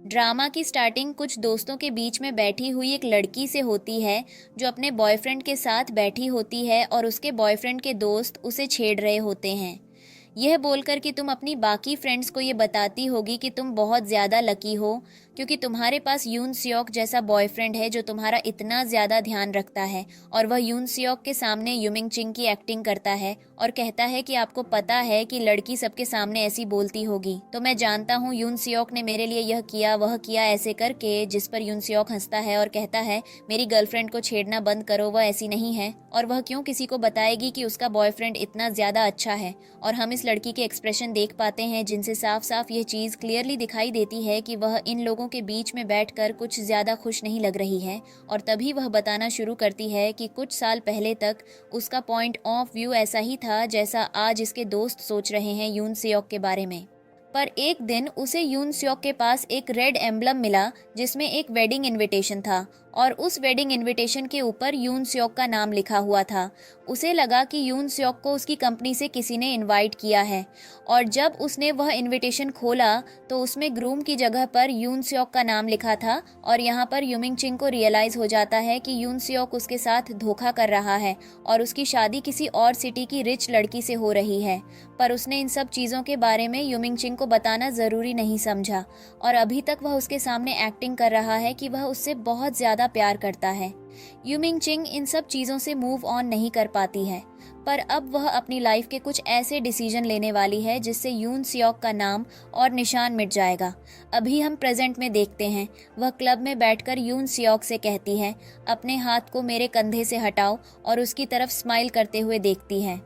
Drama की starting कुछ दोस्तों के बीच में बैठी हुई एक लड़की से होती है जो अपने बॉयफ्रेंड के साथ बैठी होती है और उसके बॉयफ्रेंड के दोस्त उसे छेड़ रहे होते हैं। यह बोलकर कि तुम अपनी बाकी फ्रेंड्स को ये बताती होगी कि तुम बहुत ज़्यादा लकी हो क्योंकि तुम्हारे पास यून सियोक जैसा बॉयफ्रेंड है जो तुम्हारा इतना ज़्यादा ध्यान रखता है। और वह यून सियोक के सामने यूमिंग चिंग की एक्टिंग करता है और कहता है कि आपको पता है कि लड़की सबके सामने ऐसी बोलती होगी, तो मैं जानता हूँ यून सियोक ने मेरे लिए यह किया वह किया ऐसे करके, जिस पर यून सियोक हंसता है और कहता है मेरी गर्लफ्रेंड को छेड़ना बंद करो, वह ऐसी नहीं है और वह क्यों किसी को बताएगी कि उसका बॉयफ्रेंड इतना ज़्यादा अच्छा है। और हम इस लड़की के एक्सप्रेशन देख पाते हैं जिनसे साफ साफ यह चीज़ क्लियरली दिखाई देती है कि वह इन लोगों के बीच में बैठकर कुछ ज़्यादा खुश नहीं लग रही है। और तभी वह बताना शुरू करती है कि कुछ साल पहले तक उसका पॉइंट ऑफ व्यू ऐसा ही था जैसा आज इसके दोस्त सोच रहे हैं यून सियोक के बारे में। पर एक दिन उसे यून सियोक के पास एक रेड एम्बलम मिला जिसमें एक वेडिंग इनविटेशन था और उस वेडिंग इनविटेशन के ऊपर यून सियोक का नाम लिखा हुआ था। उसे लगा कि यून सियोक को उसकी कंपनी से किसी ने इनवाइट किया है और जब उसने वह इनविटेशन खोला तो उसमें ग्रूम की जगह पर यून सियोक का नाम लिखा था। और यहाँ पर यूमिंग चिंग को रियलाइज़ हो जाता है कि यून सियोक उसके साथ धोखा कर रहा है और उसकी शादी किसी और सिटी की रिच लड़की से हो रही है। पर उसने इन सब चीज़ों के बारे में यूमिंग चिंग को बताना ज़रूरी नहीं समझा और अभी तक वह उसके सामने एक्टिंग कर रहा है कि वह उससे बहुत ज़्यादा प्यार करता है। यूमिंग चिंग इन सब चीज़ों से मूव ऑन नहीं कर पाती है, पर अब वह अपनी लाइफ के कुछ ऐसे डिसीजन लेने वाली है जिससे यून सियोक का नाम और निशान मिट जाएगा। अभी हम प्रेजेंट में देखते हैं, वह क्लब में बैठकर यून सियोक से कहती है अपने हाथ को मेरे कंधे से हटाओ और उसकी तरफ स्माइल करते हुए देखती है।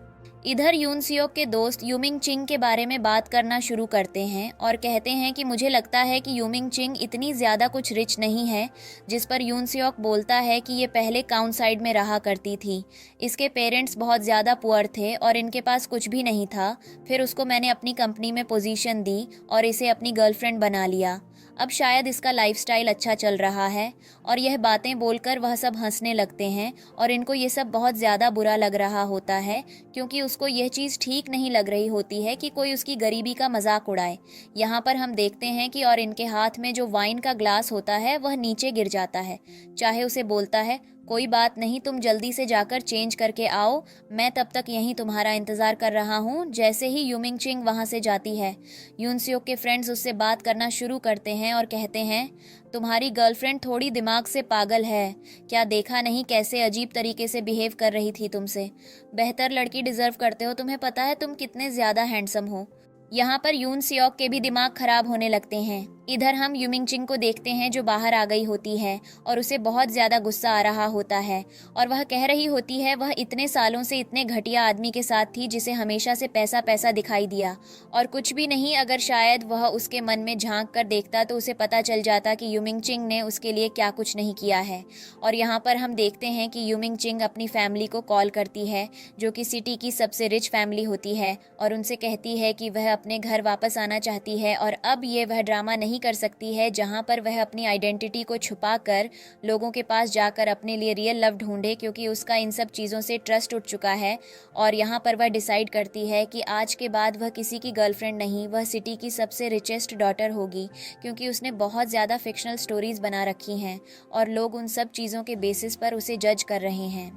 इधर यून सियोक के दोस्त यूमिंग चिंग के बारे में बात करना शुरू करते हैं और कहते हैं कि मुझे लगता है कि यूमिंग चिंग इतनी ज़्यादा कुछ रिच नहीं है, जिस पर यून सियोक बोलता है कि ये पहले काउन साइड में रहा करती थी। इसके पेरेंट्स बहुत ज़्यादा पुअर थे और इनके पास कुछ भी नहीं था। फिर उसको मैंने अपनी कंपनी में पोजीशन दी और इसे अपनी गर्लफ्रेंड बना लिया। अब शायद इसका लाइफस्टाइल अच्छा चल रहा है। और यह बातें बोलकर वह सब हंसने लगते हैं और इनको ये सब बहुत ज़्यादा बुरा लग रहा होता है क्योंकि उसको यह चीज़ ठीक नहीं लग रही होती है कि कोई उसकी गरीबी का मजाक उड़ाए। यहाँ पर हम देखते हैं कि और इनके हाथ में जो वाइन का ग्लास होता है वह नीचे गिर जाता है। चाहे उसे बोलता है कोई बात नहीं, तुम जल्दी से जाकर चेंज करके आओ, मैं तब तक यहीं तुम्हारा इंतज़ार कर रहा हूँ। जैसे ही यूमिंग चिंग वहाँ से जाती है, यून सियोक के फ्रेंड्स उससे बात करना शुरू करते हैं और कहते हैं तुम्हारी गर्लफ्रेंड थोड़ी दिमाग से पागल है, क्या देखा नहीं कैसे अजीब तरीके से बिहेव कर रही थी तुमसे। बेहतर लड़की डिजर्व करते हो, तुम्हें पता है तुम कितने ज़्यादा हैंडसम हो। यहाँ पर यून सियोक के भी दिमाग खराब होने लगते हैं। इधर हम यूमिंग चिंग को देखते हैं जो बाहर आ गई होती है और उसे बहुत ज़्यादा गुस्सा आ रहा होता है और वह कह रही होती है वह इतने सालों से इतने घटिया आदमी के साथ थी जिसे हमेशा से पैसा पैसा दिखाई दिया और कुछ भी नहीं। अगर शायद वह उसके मन में झांक कर देखता तो उसे पता चल जाता कि यूमिंग चिंग ने उसके लिए क्या कुछ नहीं किया है। और यहाँ पर हम देखते हैं कि यूमिंग चिंग अपनी फैमिली को कॉल करती है जो कि सिटी की सबसे रिच फैमिली होती है और उनसे कहती है कि वह अपने घर वापस आना चाहती है और अब ये वह ड्रामा नहीं कर सकती है जहां पर वह अपनी आइडेंटिटी को छुपाकर लोगों के पास जाकर अपने लिए रियल लव ढूंढे क्योंकि उसका इन सब चीज़ों से ट्रस्ट उठ चुका है। और यहाँ पर वह डिसाइड करती है कि आज के बाद वह किसी की गर्लफ्रेंड नहीं, वह सिटी की सबसे रिचेस्ट डॉटर होगी क्योंकि उसने बहुत ज़्यादा फिक्शनल स्टोरीज बना रखी हैं और लोग उन सब चीज़ों के बेसिस पर उसे जज कर रहे हैं।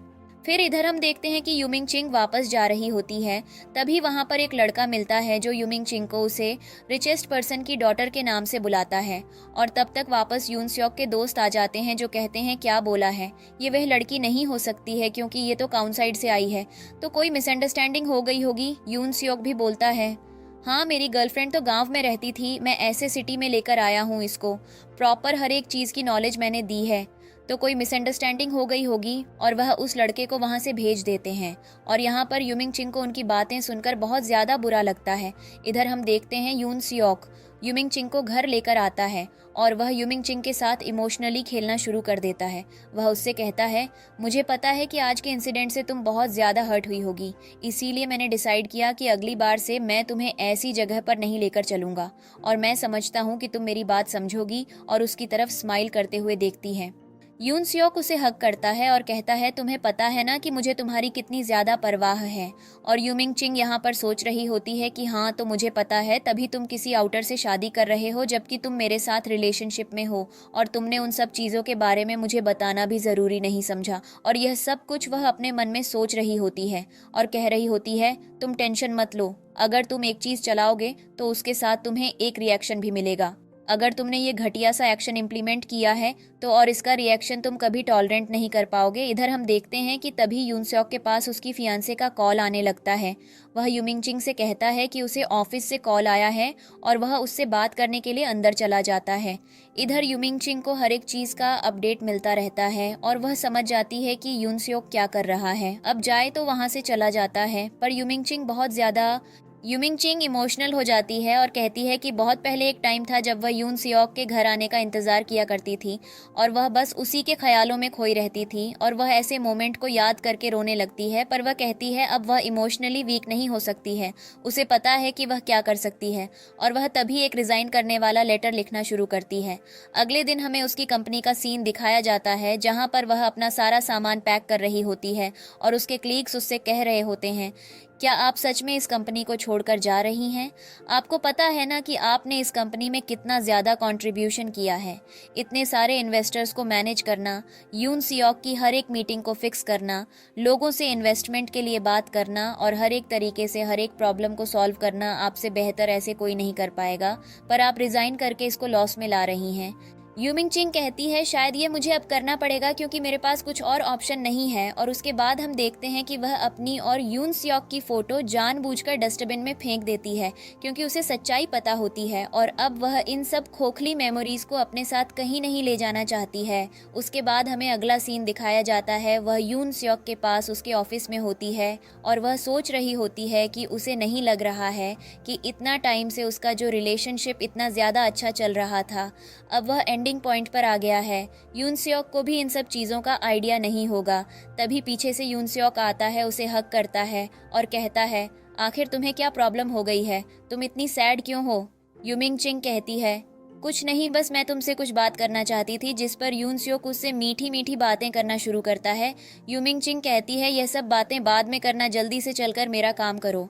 फिर इधर हम देखते हैं कि यूमिंग चिंग वापस जा रही होती है। तभी वहाँ पर एक लड़का मिलता है जो यूमिंग चिंग को उसे रिचेस्ट पर्सन की डॉटर के नाम से बुलाता है और तब तक वापस यून सियोक के दोस्त आ जाते हैं जो कहते हैं क्या बोला है, ये वह लड़की नहीं हो सकती है क्योंकि ये तो काउन साइड से आई है, तो कोई मिसअंडरस्टैंडिंग हो गई होगी। यून सियोक भी बोलता है हाँ मेरी गर्लफ्रेंड तो गांव में रहती थी, मैं ऐसे सिटी में लेकर आया हूँ इसको, प्रॉपर हर एक चीज़ की नॉलेज मैंने दी है, तो कोई मिसअंडरस्टैंडिंग हो गई होगी। और वह उस लड़के को वहाँ से भेज देते हैं और यहाँ पर यूमिंग चिंग को उनकी बातें सुनकर बहुत ज़्यादा बुरा लगता है। इधर हम देखते हैं यून सियोक यूमिंग चिंग को घर लेकर आता है और वह यूमिंग चिंग के साथ इमोशनली खेलना शुरू कर देता है। वह उससे कहता है मुझे पता है कि आज के इंसिडेंट से तुम बहुत ज़्यादा हर्ट हुई होगी, इसीलिए मैंने डिसाइड किया कि अगली बार से मैं तुम्हें ऐसी जगह पर नहीं लेकर चलूँगा और मैं समझता हूँ कि तुम मेरी बात समझोगी। और उसकी तरफ स्माइल करते हुए देखती है। यून सियोक उसे हक करता है और कहता है तुम्हें पता है ना कि मुझे तुम्हारी कितनी ज़्यादा परवाह है। और यूमिंग चिंग यहाँ पर सोच रही होती है कि हाँ तो मुझे पता है, तभी तुम किसी आउटर से शादी कर रहे हो जबकि तुम मेरे साथ रिलेशनशिप में हो, और तुमने उन सब चीज़ों के बारे में मुझे बताना भी ज़रूरी नहीं समझा। और यह सब कुछ वह अपने मन में सोच रही होती है और कह रही होती है तुम टेंशन मत लो, अगर तुम एक चीज़ चलाओगे तो उसके साथ तुम्हें एक रिएक्शन भी मिलेगा। अगर तुमने ये घटिया सा एक्शन इम्प्लीमेंट किया है तो और इसका रिएक्शन तुम कभी टॉलरेंट नहीं कर पाओगे। इधर हम देखते हैं कि तभी यून सेok के पास उसकी फियांसे का कॉल आने लगता है। वह यूमिंग चिंग से कहता है कि उसे ऑफिस से कॉल आया है और वह उससे बात करने के लिए अंदर चला जाता है। इधर यूमिंग चिंग को हर एक चीज़ का अपडेट मिलता रहता है और वह समझ जाती है कि यून सेok क्या कर रहा है। अब जाए तो वहाँ से चला जाता है, पर यूमिंग चिंग इमोशनल हो जाती है और कहती है कि बहुत पहले एक टाइम था जब वह यून सियोक के घर आने का इंतज़ार किया करती थी और वह बस उसी के ख्यालों में खोई रहती थी और वह ऐसे मोमेंट को याद करके रोने लगती है। पर वह कहती है अब वह इमोशनली वीक नहीं हो सकती है, उसे पता है कि वह क्या कर सकती है और वह तभी एक रिज़ाइन करने वाला लेटर लिखना शुरू करती है। अगले दिन हमें उसकी कंपनी का सीन दिखाया जाता है जहाँ पर वह अपना सारा सामान पैक कर रही होती है और उसके क्लीग्स उससे कह रहे होते हैं क्या आप सच में इस कंपनी को छोड़कर जा रही हैं? आपको पता है ना कि आपने इस कंपनी में कितना ज़्यादा कंट्रीब्यूशन किया है। इतने सारे इन्वेस्टर्स को मैनेज करना, यून सियोक की हर एक मीटिंग को फिक्स करना, लोगों से इन्वेस्टमेंट के लिए बात करना और हर एक तरीके से हर एक प्रॉब्लम को सॉल्व करना आपसे बेहतर ऐसे कोई नहीं कर पाएगा, पर आप रिज़ाइन करके इसको लॉस में ला रही हैं। यूमिंग चिंग कहती है शायद ये मुझे अब करना पड़ेगा क्योंकि मेरे पास कुछ और ऑप्शन नहीं है। और उसके बाद हम देखते हैं कि वह अपनी और यून सियोक की फ़ोटो जानबूझकर डस्टबिन में फेंक देती है क्योंकि उसे सच्चाई पता होती है और अब वह इन सब खोखली मेमोरीज को अपने साथ कहीं नहीं ले जाना चाहती है। उसके बाद हमें अगला सीन दिखाया जाता है, वह यून सियोक के पास उसके ऑफिस में होती है और वह सोच रही होती है कि उसे नहीं लग रहा है कि इतना टाइम से उसका जो रिलेशनशिप इतना ज़्यादा अच्छा चल रहा था अब वह एंडिंग पॉइंट पर आ गया है। यून सियोक को भी इन सब चीज़ों का आइडिया नहीं होगा। तभी पीछे से यून सियोक आता है, उसे हक करता है और कहता है आखिर तुम्हें क्या प्रॉब्लम हो गई है, तुम इतनी सैड क्यों हो? यूमिंग चिंग कहती है कुछ नहीं, बस मैं तुमसे कुछ बात करना चाहती थी, जिस पर यून सियोक उससे मीठी मीठी बातें करना शुरू करता है। यूमिंग चिंग कहती है यह सब बातें बाद में करना, जल्दी से चलकर मेरा काम करो।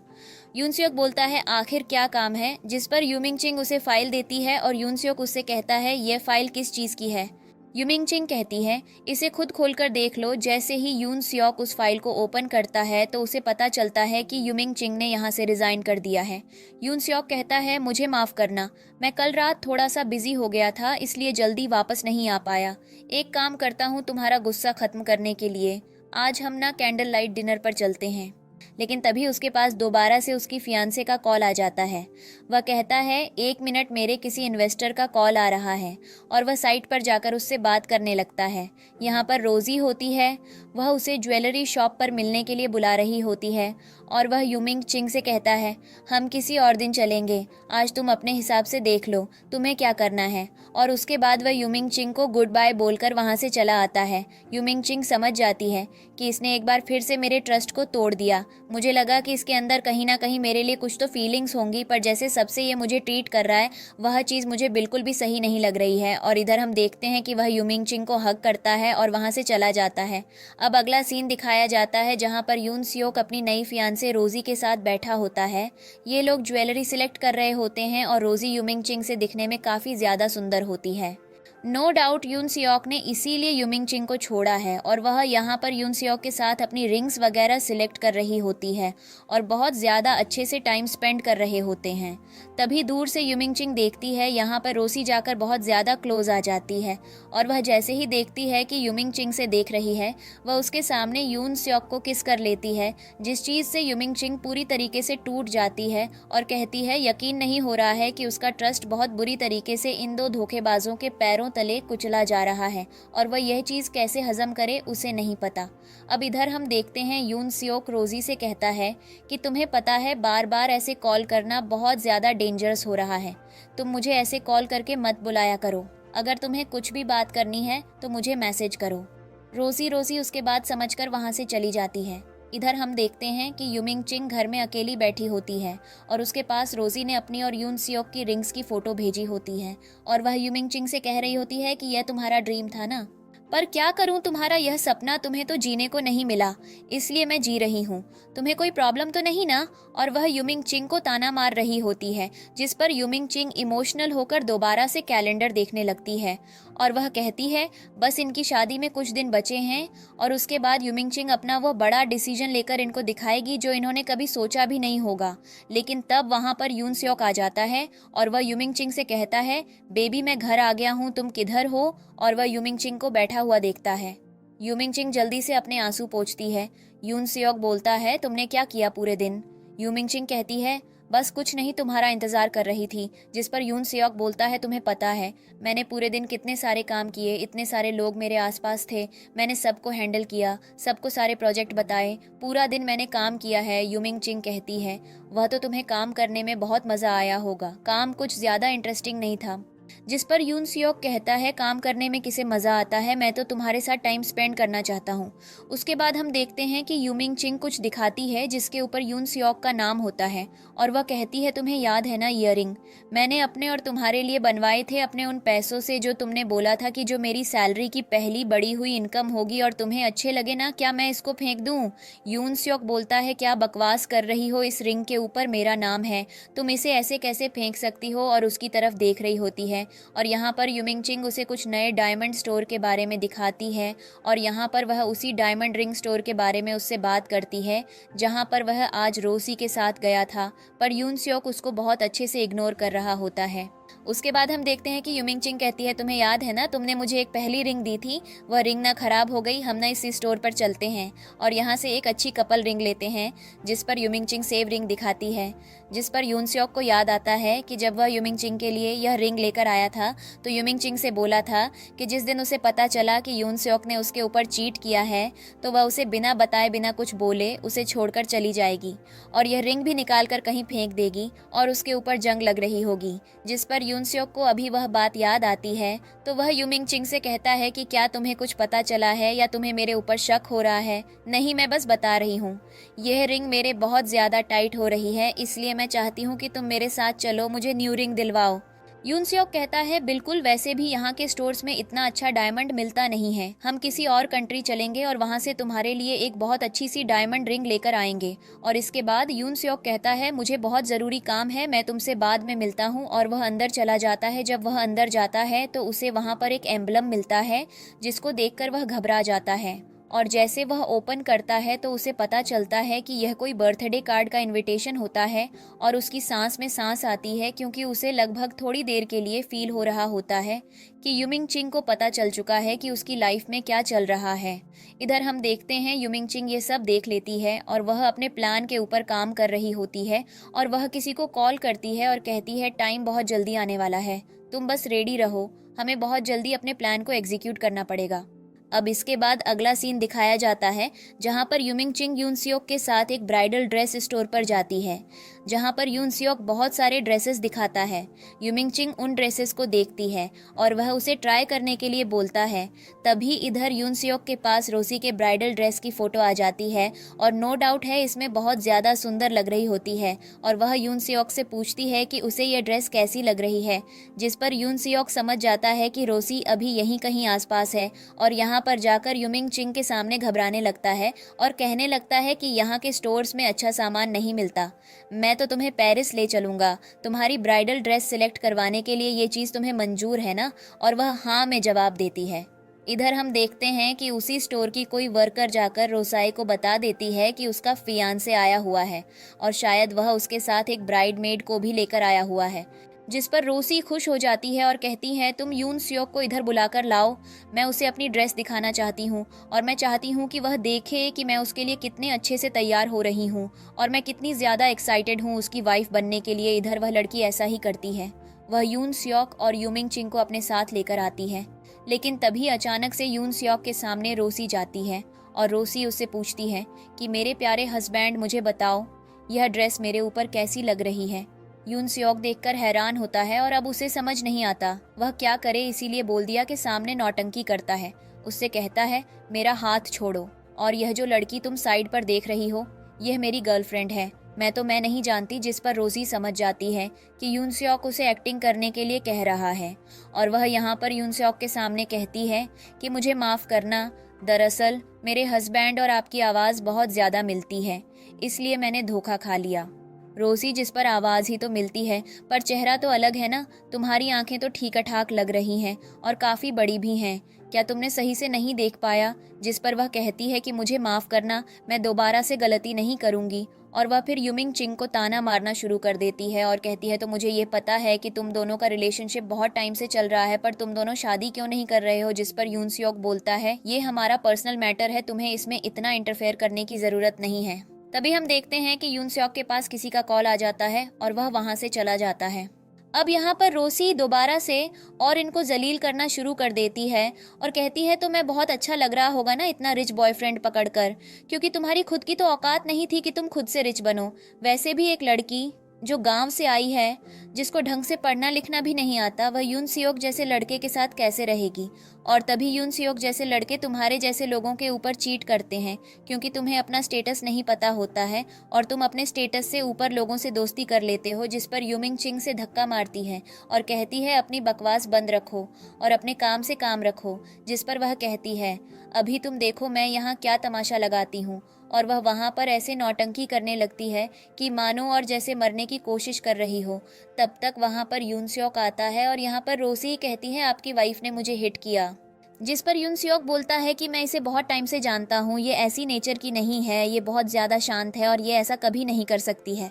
यून सियोक बोलता है आखिर क्या काम है, जिस पर यूमिंग चिंग उसे फाइल देती है और यून सियोक उससे कहता है यह फाइल किस चीज़ की है। यूमिंग चिंग कहती है इसे खुद खोलकर देख लो। जैसे ही यून सियोक उस फाइल को ओपन करता है तो उसे पता चलता है कि यूमिंग चिंग ने यहाँ से रिज़ाइन कर दिया है। यून सियोक कहता है मुझे माफ़ करना, मैं कल रात थोड़ा सा बिजी हो गया था इसलिए जल्दी वापस नहीं आ पाया। एक काम करता हूँ तुम्हारा गुस्सा ख़त्म करने के लिए, आज हम ना कैंडल लाइट डिनर पर चलते हैं। लेकिन तभी उसके पास दोबारा से उसकी फियांसे का कॉल आ जाता है। वह कहता है 1 मिनट, मेरे किसी इन्वेस्टर का कॉल आ रहा है और वह साइट पर जाकर उससे बात करने लगता है। यहाँ पर रोज़ी होती है, वह उसे ज्वेलरी शॉप पर मिलने के लिए बुला रही होती है और वह यूमिंग चिंग से कहता है हम किसी और दिन चलेंगे, आज तुम अपने हिसाब से देख लो तुम्हें क्या करना है। और उसके बाद वह यूमिंग चिंग को गुड बाय बोलकर वहाँ से चला आता है। यूमिंग चिंग समझ जाती है कि इसने एक बार फिर से मेरे ट्रस्ट को तोड़ दिया। मुझे लगा कि इसके अंदर कहीं ना कहीं मेरे लिए कुछ तो फीलिंग्स होंगी, पर जैसे सबसे ये मुझे ट्रीट कर रहा है वह चीज़ मुझे बिल्कुल भी सही नहीं लग रही है। और इधर हम देखते हैं कि वह यूमिंग चिंग को हक करता है और वहाँ से चला जाता है। अब अगला सीन दिखाया जाता है जहाँ पर यून सियोक अपनी नई फियांसे रोज़ी के साथ बैठा होता है। ये लोग ज्वेलरी सिलेक्ट कर रहे होते हैं और रोज़ी यूमिंग चिंग से दिखने में काफ़ी ज़्यादा सुंदर होती है। नो डाउट यून सियोक ने इसीलिए यूमिंग चिंग को छोड़ा है और वह यहाँ पर यून सियोक के साथ अपनी रिंग्स वगैरह सिलेक्ट कर रही होती है और बहुत ज़्यादा अच्छे से टाइम स्पेंड कर रहे होते हैं। तभी दूर से यूमिंग चिंग देखती है यहाँ पर रोसी जाकर बहुत ज़्यादा क्लोज आ जाती है और वह जैसे ही देखती है कि यूमिंग चिंग से देख रही है वह उसके सामने यून सियोक को किस कर लेती है, जिस चीज़ से यूमिंग चिंग पूरी तरीके से टूट जाती है और कहती है यकीन नहीं हो रहा है कि उसका ट्रस्ट बहुत बुरी तरीके से इन दो धोखेबाजों के पैरों तले कुचला जा रहा है और वह यह चीज़ कैसे हजम करे उसे नहीं पता। अब इधर हम देखते हैं यून सियोक रोज़ी से कहता है कि तुम्हें पता है बार बार ऐसे कॉल करना बहुत ज़्यादा डेंजरस हो रहा है, तुम मुझे ऐसे कॉल करके मत बुलाया करो, अगर तुम्हें कुछ भी बात करनी है तो मुझे मैसेज करो। रोज़ी उसके बाद समझकर वहाँ से चली जाती है। इधर हम देखते हैं कि यूमिंग चिंग घर में अकेली बैठी होती है और उसके पास रोज़ी ने अपनी और यून सियोक की रिंग्स की फ़ोटो भेजी होती है और वह यूमिंग चिंग से कह रही होती है कि यह तुम्हारा ड्रीम था ना, पर क्या करूं, तुम्हारा यह सपना तुम्हें तो जीने को नहीं मिला, इसलिए मैं जी रही हूं। तुम्हें कोई प्रॉब्लम तो नहीं ना? और वह युमिंग चिंग को ताना मार रही होती है, जिस पर युमिंग चिंग इमोशनल होकर दोबारा से कैलेंडर देखने लगती है और वह कहती है बस इनकी शादी में कुछ दिन बचे हैं और उसके बाद युमिंग चिंग अपना वो बड़ा डिसीजन लेकर इनको दिखाएगी जो इन्होंने कभी सोचा भी नहीं होगा। लेकिन तब वहां पर यून स्योक आ जाता है और वह युमिंग चिंग से कहता है बेबी मैं घर आ गया हूँ, तुम किधर हो? और वह युमिंग चिंग को बैठा हुआ देखता है। युमिंग चिंग जल्दी से अपने आंसू पोंछती है। यून स्योक बोलता है तुमने क्या किया पूरे दिन? युमिंग चिंग कहती है बस कुछ नहीं, तुम्हारा इंतजार कर रही थी। जिस पर यून स्योक बोलता है तुम्हें पता है मैंने पूरे दिन कितने सारे काम किए, इतने सारे लोग मेरे आसपास थे, मैंने सबको हैंडल किया, सबको सारे प्रोजेक्ट बताए, पूरा दिन मैंने काम किया है। युमिंग चिंग कहती है वह तो तुम्हें काम करने में बहुत मजा आया होगा, काम कुछ ज्यादा इंटरेस्टिंग नहीं था। जिस पर यून सियोक कहता है काम करने में किसे मजा आता है, मैं तो तुम्हारे साथ टाइम स्पेंड करना चाहता हूँ। उसके बाद हम देखते हैं कि युमिंग चिंग कुछ दिखाती है जिसके ऊपर यून सियोक का नाम होता है और वह कहती है तुम्हें याद है ना ईयरिंग, मैंने अपने और तुम्हारे लिए बनवाए थे अपने उन पैसों से जो तुमने बोला था कि जो मेरी सैलरी की पहली बड़ी हुई इनकम होगी और तुम्हें अच्छे लगे ना, क्या मैं इसको फेंक दूं? यून सियोक बोलता है क्या बकवास कर रही हो, इस रिंग के ऊपर मेरा नाम है, तुम इसे ऐसे कैसे फेंक सकती हो? और उसकी तरफ देख रही होती है और यहाँ पर युमिंग चिंग उसे कुछ नए डायमंड स्टोर के बारे में दिखाती है और यहाँ पर वह उसी डायमंड रिंग स्टोर के बारे में उससे बात करती है जहाँ पर वह आज रोसी के साथ गया था, पर यून स्योक उसको बहुत अच्छे से इग्नोर कर रहा होता है। उसके बाद हम देखते हैं कि युमिंग चिंग कहती है तुम्हें याद है ना, तुमने मुझे एक पहली रिंग दी थी, वह रिंग ना खराब हो गई, हम ना इसी स्टोर पर चलते हैं और यहाँ से एक अच्छी कपल रिंग लेते हैं। जिस पर युमिंग चिंग सेव रिंग दिखाती है, जिस पर यून स्योक को याद आता है कि जब वह युमिंग चिंग के लिए यह रिंग लेकर आया था तो युमिंग चिंग से बोला था कि जिस दिन उसे पता चला कि यून स्योक ने उसके ऊपर चीट किया है तो वह उसे बिना बताए बिना कुछ बोले उसे छोड़कर चली जाएगी और यह रिंग भी निकाल कर कहीं फेंक देगी और उसके ऊपर जंग लग रही होगी। जिस पर यून स्योक को अभी वह बात याद आती है तो वह युमिंग चिंग से कहता है कि क्या तुम्हें कुछ पता चला है या तुम्हें मेरे ऊपर शक हो रहा है? नहीं, मैं बस बता रही हूँ, यह रिंग मेरे बहुत ज्यादा टाइट हो रही है, इसलिए मैं चाहती हूँ कि तुम मेरे साथ चलो, मुझे न्यू रिंग दिलवाओ। यून स्योक कहता है बिल्कुल, वैसे भी यहाँ के स्टोर्स में इतना अच्छा डायमंड मिलता नहीं है, हम किसी और कंट्री चलेंगे और वहाँ से तुम्हारे लिए एक बहुत अच्छी सी डायमंड रिंग लेकर आएंगे। और इसके बाद यून स्योक कहता है मुझे बहुत ज़रूरी काम है, मैं तुमसे बाद में मिलता हूँ और वह अंदर चला जाता है। जब वह अंदर जाता है तो उसे वहाँ पर एक एम्बलम मिलता है जिसको देखकर वह घबरा जाता है और जैसे वह ओपन करता है तो उसे पता चलता है कि यह कोई बर्थडे कार्ड का इनविटेशन होता है और उसकी सांस में सांस आती है क्योंकि उसे लगभग थोड़ी देर के लिए फील हो रहा होता है कि युमिंग चिंग को पता चल चुका है कि उसकी लाइफ में क्या चल रहा है। इधर हम देखते हैं युमिंग चिंग ये सब देख लेती है और वह अपने प्लान के ऊपर काम कर रही होती है और वह किसी को कॉल करती है और कहती है टाइम बहुत जल्दी आने वाला है, तुम बस रेडी रहो, हमें बहुत जल्दी अपने प्लान को एग्जीक्यूट करना पड़ेगा। अब इसके बाद अगला सीन दिखाया जाता है जहां पर युमिंग चिंग यून सियोक के साथ एक ब्राइडल ड्रेस स्टोर पर जाती है जहां पर यून सियोक बहुत सारे ड्रेसेस दिखाता है। युमिंग चिंग उन ड्रेसेस को देखती है और वह उसे ट्राई करने के लिए बोलता है। तभी इधर यून सियोक के पास रोसी के ब्राइडल ड्रेस की फोटो आ जाती है और नो डाउट है इसमें बहुत ज़्यादा सुंदर लग रही होती है और वह यून सियोक से पूछती है कि उसे यह ड्रेस कैसी लग रही है। जिस पर यून सियोक समझ जाता है कि रोसी अभी यहीं कहीं आसपास है और यहाँ पर जाकर युमिंग चिंग के सामने घबराने लगता है और कहने लगता है कि यहाँ के स्टोर्स में अच्छा सामान नहीं मिलता, मैं तो तुम्हें पेरिस ले चलूंगा, तुम्हारी ब्राइडल ड्रेस सिलेक्ट करवाने के लिए ये चीज़ तुम्हें मंजूर है ना? और वह हाँ में जवाब देती है। इधर हम देखते हैं कि उसी स्टोर की कोई वर्कर जाकर रोसाई को बता देती है कि उसका फियांसे आया हुआ है और शायद वह उसके साथ एक ब्राइड मेड को भी लेकर आया हुआ है। जिस पर रोसी खुश हो जाती है और कहती है तुम यून सियोक को इधर बुलाकर लाओ, मैं उसे अपनी ड्रेस दिखाना चाहती हूँ और मैं चाहती हूँ कि वह देखे कि मैं उसके लिए कितने अच्छे से तैयार हो रही हूँ और मैं कितनी ज़्यादा एक्साइटेड हूँ उसकी वाइफ बनने के लिए। इधर वह लड़की ऐसा ही करती है, वह यून सियोक और युमिंग चिंग को अपने साथ लेकर आती है। लेकिन तभी अचानक से यून सियोक के सामने रोसी जाती है और रोसी उससे पूछती है कि मेरे प्यारे हस्बैंड मुझे बताओ यह ड्रेस मेरे ऊपर कैसी लग रही है। यून सियोक देखकर हैरान होता है और अब उसे समझ नहीं आता वह क्या करे, इसीलिए बोल दिया कि सामने नौटंकी करता है। उससे कहता है मेरा हाथ छोड़ो और यह जो लड़की तुम साइड पर देख रही हो यह मेरी गर्लफ्रेंड है, मैं नहीं जानती, जिस पर रोजी समझ जाती है कि यून सेओक उसे एक्टिंग करने के लिए कह रहा है और वह यहाँ पर यून सेओक के सामने कहती है कि मुझे माफ़ करना, दरअसल मेरे हस्बैंड और आपकी आवाज़ बहुत ज़्यादा मिलती है, इसलिए मैंने धोखा खा लिया। रोजी, जिस पर आवाज़ ही तो मिलती है पर चेहरा तो अलग है ना, तुम्हारी आंखें तो ठीक ठाक लग रही हैं और काफ़ी बड़ी भी हैं, क्या तुमने सही से नहीं देख पाया? जिस पर वह कहती है कि मुझे माफ़ करना, मैं दोबारा से गलती नहीं करूँगी। और वह फिर युमिंग चिंग को ताना मारना शुरू कर देती है और कहती है तो मुझे ये पता है कि तुम दोनों का रिलेशनशिप बहुत टाइम से चल रहा है, पर तुम दोनों शादी क्यों नहीं कर रहे हो? जिस पर यून सेओक बोलता है ये हमारा पर्सनल मैटर है, तुम्हें इसमें इतना इंटरफेयर करने की ज़रूरत नहीं है। तभी हम देखते हैं कि यून सेओक के पास किसी का कॉल आ जाता है और वह वहाँ से चला जाता है। अब यहाँ पर रोसी दोबारा से और इनको जलील करना शुरू कर देती है और कहती है तो मैं बहुत अच्छा लग रहा होगा ना इतना रिच बॉयफ्रेंड पकड़कर, क्योंकि तुम्हारी खुद की तो औकात नहीं थी कि तुम खुद से रिच बनो। वैसे भी एक लड़की जो गांव से आई है, जिसको ढंग से पढ़ना लिखना भी नहीं आता, वह यून सेओक जैसे लड़के के साथ कैसे रहेगी? और तभी यून सेओक जैसे लड़के तुम्हारे जैसे लोगों के ऊपर चीट करते हैं, क्योंकि तुम्हें अपना स्टेटस नहीं पता होता है और तुम अपने स्टेटस से ऊपर लोगों से दोस्ती कर लेते हो। जिस पर युमिंग चिंग से धक्का मारती है और कहती है अपनी बकवास बंद रखो और अपने काम से काम रखो। जिस पर वह कहती है अभी तुम देखो मैं यहाँ क्या तमाशा लगाती हूँ, और वह वहाँ पर ऐसे नौटंकी करने लगती है कि मानो और जैसे मरने की कोशिश कर रही हो। तब तक वहाँ पर यून सेओक आता है और यहाँ पर रोसी कहती है आपकी वाइफ ने मुझे हिट किया। जिस पर यून सेओक बोलता है कि मैं इसे बहुत टाइम से जानता हूँ, ये ऐसी नेचर की नहीं है, ये बहुत ज़्यादा शांत है और ये ऐसा कभी नहीं कर सकती है।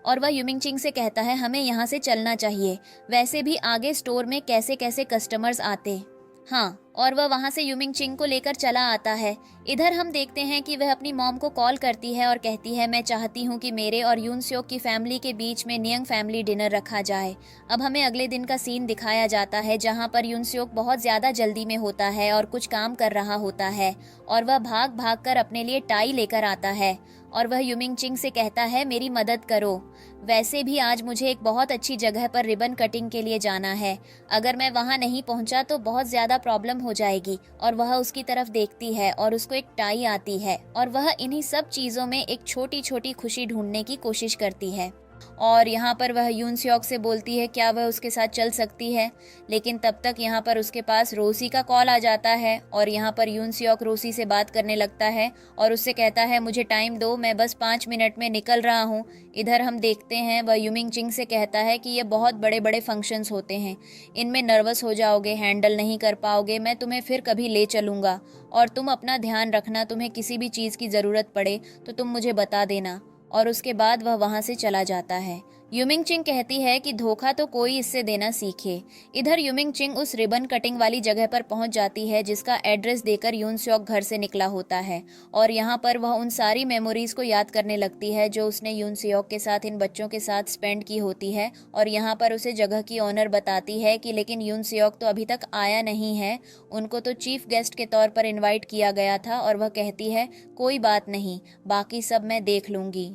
और वह युमिंग चिंग से कहता है हमें यहाँ से चलना चाहिए, वैसे भी आगे स्टोर में कैसे कैसे कस्टमर्स आते। हाँ, और वह वहाँ से युमिंग चिंग को लेकर चला आता है। इधर हम देखते हैं कि वह अपनी मॉम को कॉल करती है और कहती है मैं चाहती हूँ कि मेरे और यून सेओक की फैमिली के बीच में नियंग फैमिली डिनर रखा जाए। अब हमें अगले दिन का सीन दिखाया जाता है जहाँ पर यून सेओक बहुत ज़्यादा जल्दी में होता है और कुछ काम कर रहा होता है और वह भाग भाग कर अपने लिए टाई लेकर आता है और वह युमिंग चिंग से कहता है मेरी मदद करो, वैसे भी आज मुझे एक बहुत अच्छी जगह पर रिबन कटिंग के लिए जाना है, अगर मैं वहाँ नहीं पहुँचा तो बहुत ज़्यादा प्रॉब्लम हो जाएगी। और वह उसकी तरफ देखती है और उसको एक टाई आती है और वह इन्हीं सब चीज़ों में एक छोटी छोटी खुशी ढूंढने की कोशिश करती है। और यहाँ पर वह यून सेओक से बोलती है क्या वह उसके साथ चल सकती है, लेकिन तब तक यहाँ पर उसके पास रोसी का कॉल आ जाता है और यहाँ पर यून सेओक रोसी से बात करने लगता है और उससे कहता है मुझे टाइम दो, मैं बस 5 मिनट में निकल रहा हूँ। इधर हम देखते हैं वह युमिंग चिंग से कहता है कि ये बहुत बड़े बड़े फंक्शंस होते हैं, इनमें नर्वस हो जाओगे, हैंडल नहीं कर पाओगे, मैं तुम्हें फिर कभी ले चलूँगा और तुम अपना ध्यान रखना, तुम्हें किसी भी चीज़ की ज़रूरत पड़े तो तुम मुझे बता देना। और उसके बाद वह वहाँ से चला जाता है। युमिंग चिंग कहती है कि धोखा तो कोई इससे देना सीखे। इधर युमिंग चिंग उस रिबन कटिंग वाली जगह पर पहुंच जाती है जिसका एड्रेस देकर यून सेओक घर से निकला होता है और यहाँ पर वह उन सारी मेमोरीज को याद करने लगती है जो उसने यून सेओक के साथ इन बच्चों के साथ स्पेंड की होती है। और यहाँ पर उसे जगह की ओनर बताती है कि लेकिन यून सेओक तो अभी तक आया नहीं है, उनको तो चीफ गेस्ट के तौर पर इन्वाइट किया गया था। और वह कहती है कोई बात नहीं, बाकी सब मैं देख लूँगी।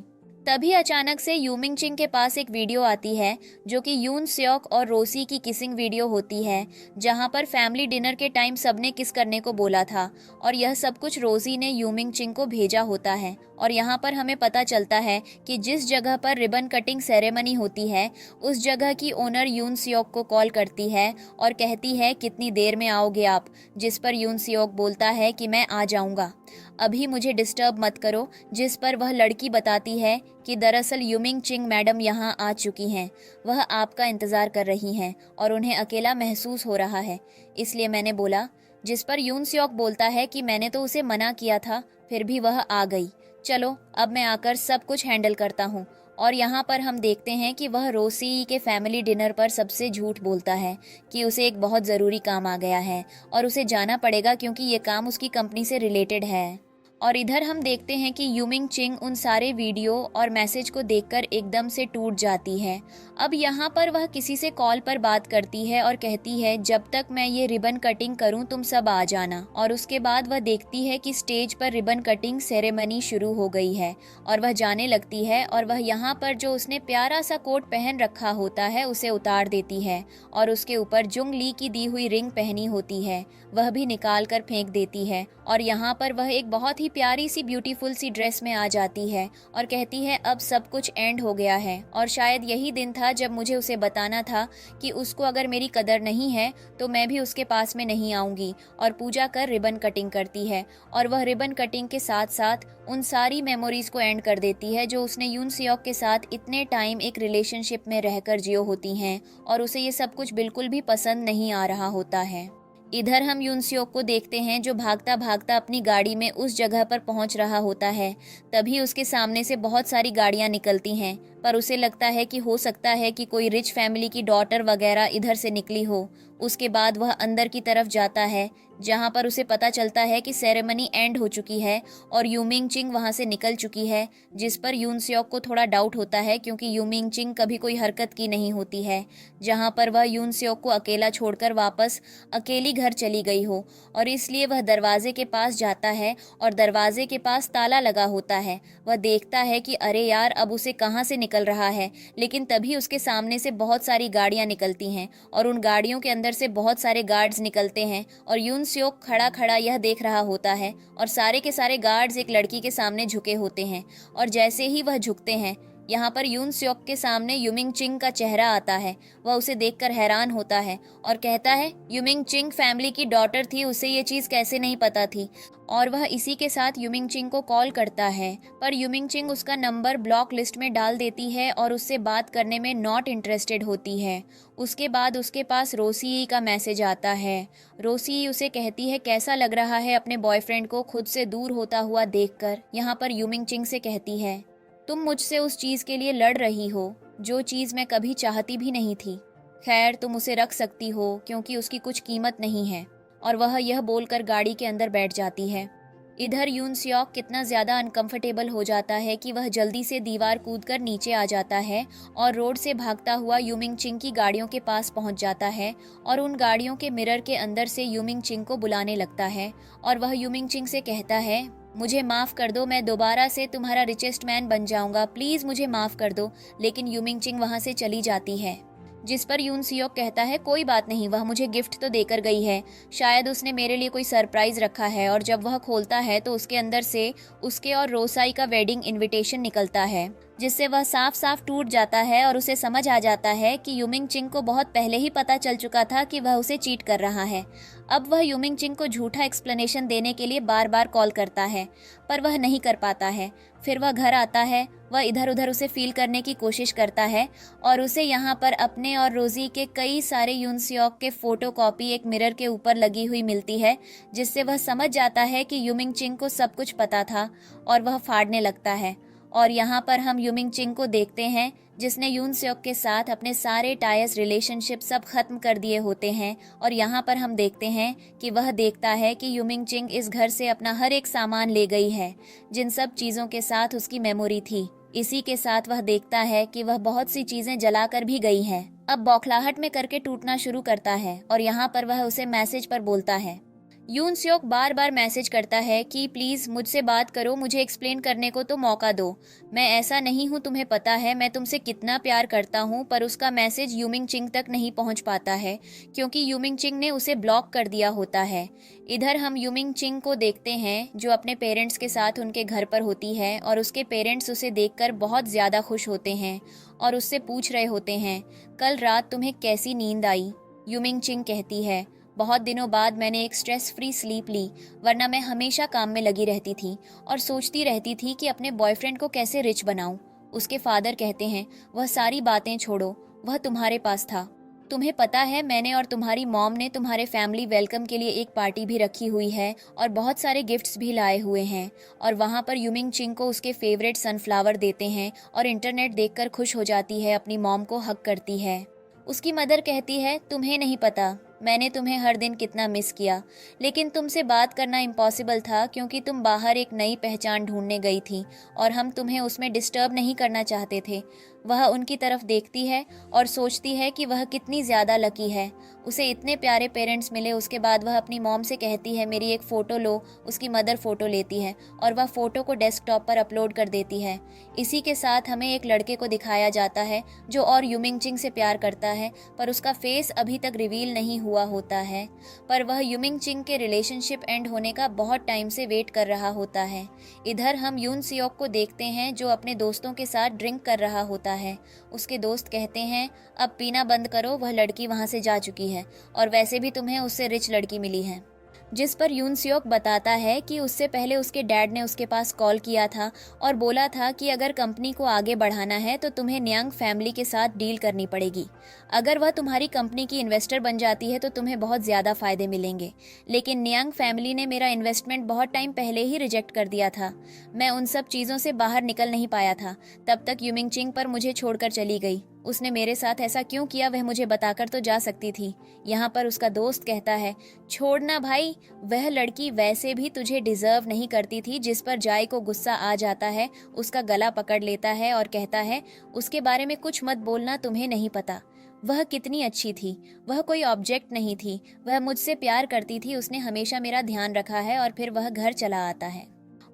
तभी अचानक से युमिंग चिंग के पास एक वीडियो आती है जो कि यून सेओक और रोसी की किसिंग वीडियो होती है, जहां पर फैमिली डिनर के टाइम सबने किस करने को बोला था और यह सब कुछ रोसी ने युमिंग चिंग को भेजा होता है। और यहाँ पर हमें पता चलता है कि जिस जगह पर रिबन कटिंग सेरेमनी होती है उस जगह की ओनर यून सेओक को कॉल करती है और कहती है कितनी देर में आओगे आप, जिस पर यून सेओक बोलता है कि मैं आ जाऊँगा, अभी मुझे डिस्टर्ब मत करो। जिस पर वह लड़की बताती है कि दरअसल युमिंग चिंग मैडम यहाँ आ चुकी हैं, वह आपका इंतज़ार कर रही हैं और उन्हें अकेला महसूस हो रहा है, इसलिए मैंने बोला। जिस पर यून सेओक बोलता है कि मैंने तो उसे मना किया था, फिर भी वह आ गई, चलो अब मैं आकर सब कुछ हैंडल करता हूँ। और यहाँ पर हम देखते हैं कि वह रोसी के फैमिली डिनर पर सबसे झूठ बोलता है कि उसे एक बहुत ज़रूरी काम आ गया है और उसे जाना पड़ेगा क्योंकि ये काम उसकी कंपनी से रिलेटेड है। और इधर हम देखते हैं कि युमिंग चिंग उन सारे वीडियो और मैसेज को देखकर एकदम से टूट जाती है। अब यहाँ पर वह किसी से कॉल पर बात करती है और कहती है जब तक मैं ये रिबन कटिंग करूँ तुम सब आ जाना। और उसके बाद वह देखती है कि स्टेज पर रिबन कटिंग सेरेमनी शुरू हो गई है और वह जाने लगती है और वह यहाँ पर जो उसने प्यारा सा कोट पहन रखा होता है उसे उतार देती है और उसके ऊपर जुंग ली की दी हुई रिंग पहनी होती है वह भी निकाल कर फेंक देती है। और यहाँ पर वह एक बहुत ही प्यारी सी ब्यूटीफुल सी ड्रेस में आ जाती है और कहती है अब सब कुछ एंड हो गया है और शायद यही दिन था जब मुझे उसे बताना था कि उसको अगर मेरी कदर नहीं है तो मैं भी उसके पास में नहीं आऊँगी। और पूजा कर रिबन कटिंग करती है और वह रिबन कटिंग के साथ साथ उन सारी मेमोरीज को एंड कर देती है जो उसने यून सियोक के साथ इतने टाइम एक रिलेशनशिप में रहकर जियो होती हैं और उसे ये सब कुछ बिल्कुल भी पसंद नहीं आ रहा होता है। इधर हम यून सियोक को देखते हैं जो भागता भागता अपनी गाड़ी में उस जगह पर पहुंच रहा होता है। तभी उसके सामने से बहुत सारी गाड़ियां निकलती हैं, पर उसे लगता है कि हो सकता है कि कोई रिच फैमिली की डॉटर वगैरह इधर से निकली हो। उसके बाद वह अंदर की तरफ जाता है जहां पर उसे पता चलता है कि सेरेमनी एंड हो चुकी है और यूमिंग चिंग वहां से निकल चुकी है, जिस पर यून सियोक को थोड़ा डाउट होता है क्योंकि यूमिंग चिंग कभी कोई हरकत की नहीं होती है जहां पर वह यून सियोक को अकेला छोड़कर वापस अकेली घर चली गई हो। और इसलिए वह दरवाजे के पास जाता है और दरवाजे के पास ताला लगा होता है। वह देखता है कि अरे यार अब उसे कहाँ से निकल रहा है, लेकिन तभी उसके सामने से बहुत सारी गाड़ियां निकलती हैं और उन गाड़ियों के अंदर से बहुत सारे गार्ड्स निकलते हैं और यून सियोक खड़ा खड़ा यह देख रहा होता है और सारे के सारे गार्ड्स एक लड़की के सामने झुके होते हैं। और जैसे ही वह झुकते हैं यहाँ पर यून सियोक के सामने यूमिंग चिंग का चेहरा आता है। वह उसे देखकर हैरान होता है और कहता है यूमिंग चिंग फैमिली की डॉटर थी, उसे ये चीज़ कैसे नहीं पता थी। और वह इसी के साथ यूमिंग चिंग को कॉल करता है, पर यूमिंग चिंग उसका नंबर ब्लॉक लिस्ट में डाल देती है और उससे बात करने में नॉट इंटरेस्टेड होती है। उसके बाद उसके पास रोसी का मैसेज आता है। रोसी उसे कहती है कैसा लग रहा है अपने बॉयफ्रेंड को खुद से दूर होता हुआ देखकर। यहाँ पर यूमिंग चिंग से कहती है तुम मुझसे उस चीज़ के लिए लड़ रही हो जो चीज़ मैं कभी चाहती भी नहीं थी। खैर तुम उसे रख सकती हो क्योंकि उसकी कुछ कीमत नहीं है। और वह यह बोलकर गाड़ी के अंदर बैठ जाती है। इधर यून सियोक कितना ज़्यादा अनकंफर्टेबल हो जाता है कि वह जल्दी से दीवार कूदकर नीचे आ जाता है और रोड से भागता हुआ यूमिंग चिंग की गाड़ियों के पास पहुंच जाता है और उन गाड़ियों के मिरर के अंदर से यूमिंग चिंग को बुलाने लगता है। और वह यूमिंग चिंग से कहता है मुझे माफ़ कर दो, मैं दोबारा से तुम्हारा रिचेस्ट मैन बन जाऊंगा, प्लीज़ मुझे माफ़ कर दो। लेकिन यूमिंग चिंग वहाँ से चली जाती है, जिस पर यून सियोक कहता है कोई बात नहीं, वह मुझे गिफ्ट तो देकर गई है, शायद उसने मेरे लिए कोई सरप्राइज रखा है। और जब वह खोलता है तो उसके अंदर से उसके और रोसाई का वेडिंग इनविटेशन निकलता है, जिससे वह साफ साफ टूट जाता है और उसे समझ आ जाता है कि यूमिंग चिंग को बहुत पहले ही पता चल चुका था कि वह उसे चीट कर रहा है। अब वह यूमिंग चिंग को झूठा एक्सप्लेनेशन देने के लिए बार बार कॉल करता है, पर वह नहीं कर पाता है। फिर वह घर आता है, वह इधर उधर उसे फील करने की कोशिश करता है और उसे यहाँ पर अपने और रोजी के कई सारे यून सियोक के फोटो कॉपी एक मिरर के ऊपर लगी हुई मिलती है, जिससे वह समझ जाता है कि यूमिंग चिंग को सब कुछ पता था और वह फाड़ने लगता है। और यहाँ पर हम यूमिंग चिंग को देखते हैं जिसने यून सियोक के साथ अपने सारे टायर्स रिलेशनशिप सब खत्म कर दिए होते हैं। और यहाँ पर हम देखते हैं कि वह देखता है कि यूमिंग चिंग इस घर से अपना हर एक सामान ले गई है, जिन सब चीज़ों के साथ उसकी मेमोरी थी। इसी के साथ वह देखता है कि वह बहुत सी चीज़ें जलाकर भी गई हैं। अब बौखलाहट में करके टूटना शुरू करता है और यहाँ पर वह उसे मैसेज पर बोलता है। यून सियोक बार बार मैसेज करता है कि प्लीज़ मुझसे बात करो, मुझे एक्सप्लेन करने को तो मौका दो, मैं ऐसा नहीं हूँ, तुम्हें पता है मैं तुमसे कितना प्यार करता हूँ। पर उसका मैसेज यूमिंग चिंग तक नहीं पहुँच पाता है क्योंकि यूमिंग चिंग ने उसे ब्लॉक कर दिया होता है। इधर हम यूमिंग चिंग को देखते हैं जो अपने पेरेंट्स के साथ उनके घर पर होती है और उसके पेरेंट्स उसे देखकर बहुत ज़्यादा खुश होते हैं और उससे पूछ रहे होते हैं कल रात तुम्हें कैसी नींद आई। यूमिंग चिंग कहती है बहुत दिनों बाद मैंने एक स्ट्रेस फ्री स्लीप ली, वरना मैं हमेशा काम में लगी रहती थी और सोचती रहती थी कि अपने बॉयफ्रेंड को कैसे रिच बनाऊं। उसके फादर कहते हैं वह सारी बातें छोड़ो, वह तुम्हारे पास था। तुम्हें पता है मैंने और तुम्हारी मॉम ने तुम्हारे फैमिली वेलकम के लिए एक पार्टी भी रखी हुई है और बहुत सारे गिफ्ट्स भी लाए हुए हैं। और वहाँ पर यूमिंग चिंग को उसके फेवरेट सनफ्लावर देते हैं और इंटरनेट देखकर खुश हो जाती है, अपनी मॉम को हक करती है। उसकी मदर कहती है तुम्हें नहीं पता मैंने तुम्हें हर दिन कितना मिस किया, लेकिन तुमसे बात करना इम्पॉसिबल था क्योंकि तुम बाहर एक नई पहचान ढूंढने गई थी और हम तुम्हें उसमें डिस्टर्ब नहीं करना चाहते थे। वह उनकी तरफ देखती है और सोचती है कि वह कितनी ज़्यादा लकी है, उसे इतने प्यारे पेरेंट्स मिले। उसके बाद वह अपनी मॉम से कहती है मेरी एक फ़ोटो लो। उसकी मदर फ़ोटो लेती है और वह फ़ोटो को डेस्कटॉप पर अपलोड कर देती है। इसी के साथ हमें एक लड़के को दिखाया जाता है जो और यूमिंगचिंग से प्यार करता है, पर उसका फेस अभी तक रिवील नहीं हुआ होता है। पर वह यूमिंगचिंग के रिलेशनशिप एंड होने का बहुत टाइम से वेट कर रहा होता है। इधर हम यून सियोक को देखते हैं जो अपने दोस्तों के साथ ड्रिंक कर रहा होता है। उसके दोस्त कहते हैं अब पीना बंद करो, वह लड़की वहाँ से जा चुकी है और वैसे भी तुम्हें उससे रिच लड़की मिली है। जिस पर यून सियोक बताता है कि उससे पहले उसके डैड ने उसके पास कॉल किया था और बोला था कि अगर कंपनी को आगे बढ़ाना है तो तुम्हें न्यांग फैमिली के साथ डील करनी पड़ेगी। अगर वह तुम्हारी कंपनी की इन्वेस्टर बन जाती है तो तुम्हें बहुत ज़्यादा फ़ायदे मिलेंगे। लेकिन न्यांग फैमिली ने मेरा इन्वेस्टमेंट बहुत टाइम पहले ही रिजेक्ट कर दिया था। मैं उन सब चीज़ों से बाहर निकल नहीं पाया था। तब तक यूमिंगचिंग पर मुझे छोड़कर चली गई। उसने मेरे साथ ऐसा क्यों किया वह मुझे बताकर तो जा सकती थी। यहाँ पर उसका दोस्त कहता है छोड़ना भाई, वह लड़की वैसे भी तुझे डिजर्व नहीं करती थी। जिस पर जाय को गुस्सा आ जाता है, उसका गला पकड़ लेता है और कहता है उसके बारे में कुछ मत बोलना, तुम्हें नहीं पता वह कितनी अच्छी थी। वह कोई ऑब्जेक्ट नहीं थी, वह मुझसे प्यार करती थी। उसने हमेशा मेरा ध्यान रखा है। और फिर वह घर चला आता है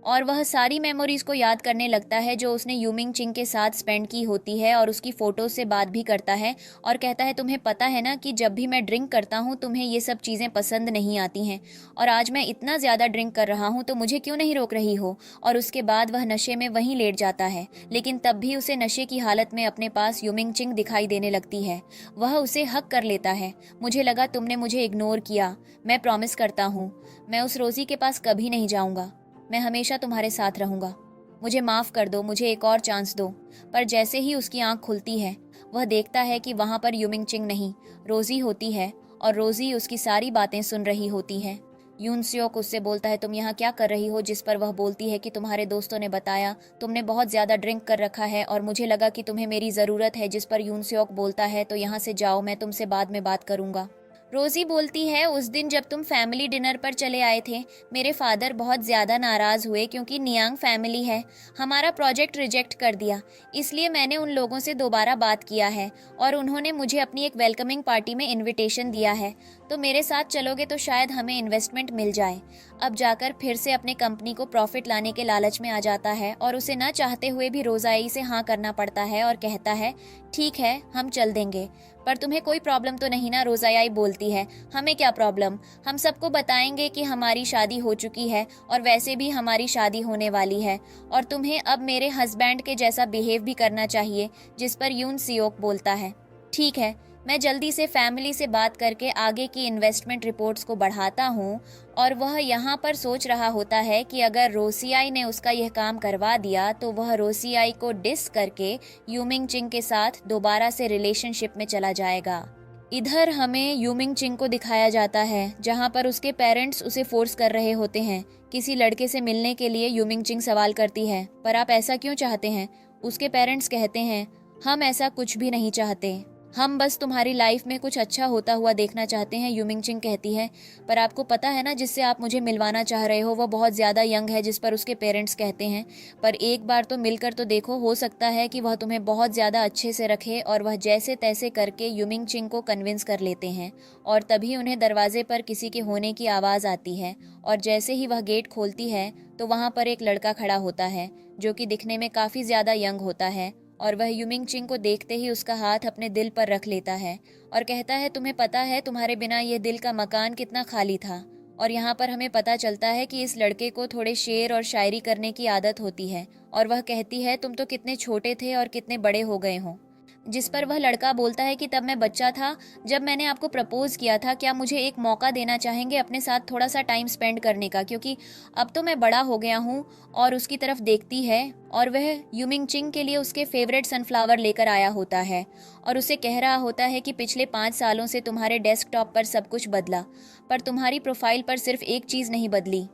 और वह सारी मेमोरीज को याद करने लगता है जो उसने यूमिंगचिंग के साथ स्पेंड की होती है और उसकी फ़ोटो से बात भी करता है और कहता है तुम्हें पता है ना कि जब भी मैं ड्रिंक करता हूँ तुम्हें ये सब चीज़ें पसंद नहीं आती हैं, और आज मैं इतना ज़्यादा ड्रिंक कर रहा हूँ तो मुझे क्यों नहीं रोक रही हो। और उसके बाद वह नशे में वहीं लेट जाता है, लेकिन तब भी उसे नशे की हालत में अपने पास यूमिंगचिंग दिखाई देने लगती है। वह उसे हक कर लेता है। मुझे लगा तुमने मुझे इग्नोर किया, मैं प्रॉमिस करता हूँ मैं उस रोज़ी के पास कभी नहीं जाऊँगा, मैं हमेशा तुम्हारे साथ रहूंगा, मुझे माफ़ कर दो, मुझे एक और चांस दो। पर जैसे ही उसकी आंख खुलती है वह देखता है कि वहाँ पर यूमिंगचिंग नहीं, रोज़ी होती है और रोज़ी उसकी सारी बातें सुन रही होती है। यून सियोक उससे बोलता है तुम यहाँ क्या कर रही हो, जिस पर वह बोलती है कि तुम्हारे दोस्तों ने बताया तुमने बहुत ज़्यादा ड्रिंक कर रखा है और मुझे लगा कि तुम्हें मेरी ज़रूरत है। जिस पर यून सियोक बोलता है तो यहाँ से जाओ, मैं तुमसे बाद में बात करूँगा। रोज़ी बोलती है उस दिन जब तुम फैमिली डिनर पर चले आए थे मेरे फादर बहुत ज़्यादा नाराज़ हुए क्योंकि नियांग फैमिली है हमारा प्रोजेक्ट रिजेक्ट कर दिया, इसलिए मैंने उन लोगों से दोबारा बात किया है और उन्होंने मुझे अपनी एक वेलकमिंग पार्टी में इनविटेशन दिया है, तो मेरे साथ चलोगे तो शायद हमें इन्वेस्टमेंट मिल जाए। अब जाकर फिर से अपने कंपनी को प्रॉफिट लाने के लालच में आ जाता है और उसे न चाहते हुए भी रोज़ाई से हाँ करना पड़ता है और कहता है ठीक है हम चल देंगे, पर तुम्हें कोई प्रॉब्लम तो नहीं ना। रोज़ाई बोलती है हमें क्या प्रॉब्लम, हम सबको बताएंगे कि हमारी शादी हो चुकी है और वैसे भी हमारी शादी होने वाली है और तुम्हें अब मेरे हस्बैंड के जैसा बिहेव भी करना चाहिए। जिस पर यून सियोक बोलता है ठीक है, मैं जल्दी से फैमिली से बात करके आगे की इन्वेस्टमेंट रिपोर्ट्स को बढ़ाता हूँ। और वह यहाँ पर सोच रहा होता है कि अगर रोसियाई ने उसका यह काम करवा दिया तो वह रोसियाई को डिस करके यूमिंगचिंग के साथ दोबारा से रिलेशनशिप में चला जाएगा। इधर हमें यूमिंगचिंग को दिखाया जाता है जहाँ पर उसके पेरेंट्स उसे फोर्स कर रहे होते हैं किसी लड़के से मिलने के लिए। यूमिंगचिंग सवाल करती है पर आप ऐसा क्यों चाहते हैं। उसके पेरेंट्स कहते हैं हम ऐसा कुछ भी नहीं चाहते, हम बस तुम्हारी लाइफ में कुछ अच्छा होता हुआ देखना चाहते हैं। यूमिंगचिंग कहती है पर आपको पता है ना जिससे आप मुझे मिलवाना चाह रहे हो वो बहुत ज़्यादा यंग है। जिस पर उसके पेरेंट्स कहते हैं पर एक बार तो मिलकर तो देखो, हो सकता है कि वह तुम्हें बहुत ज़्यादा अच्छे से रखे। और वह जैसे तैसे करके यूमिंगचिंग को कन्विंस कर लेते हैं और तभी उन्हें दरवाजे पर किसी के होने की आवाज़ आती है और जैसे ही वह गेट खोलती है तो वहाँ पर एक लड़का खड़ा होता है जो कि दिखने में काफ़ी ज़्यादा यंग होता है और वह यूमिंगचिंग को देखते ही उसका हाथ अपने दिल पर रख लेता है और कहता है तुम्हें पता है तुम्हारे बिना ये दिल का मकान कितना खाली था। और यहाँ पर हमें पता चलता है कि इस लड़के को थोड़े शेर और शायरी करने की आदत होती है और वह कहती है तुम तो कितने छोटे थे और कितने बड़े हो गए हो। जिस पर वह लड़का बोलता है कि तब मैं बच्चा था जब मैंने आपको प्रपोज किया था, क्या मुझे एक मौका देना चाहेंगे अपने साथ थोड़ा सा टाइम स्पेंड करने का, क्योंकि अब तो मैं बड़ा हो गया हूँ। और उसकी तरफ देखती है और वह यूमिंगचिंग के लिए उसके फेवरेट सनफ्लावर लेकर आया होता है और उसे कह रहा होता है कि पिछले 5 सालों से तुम्हारे डेस्कटॉप पर सब कुछ बदला पर तुम्हारी प्रोफाइल पर सिर्फ एक चीज़ नहीं बदली।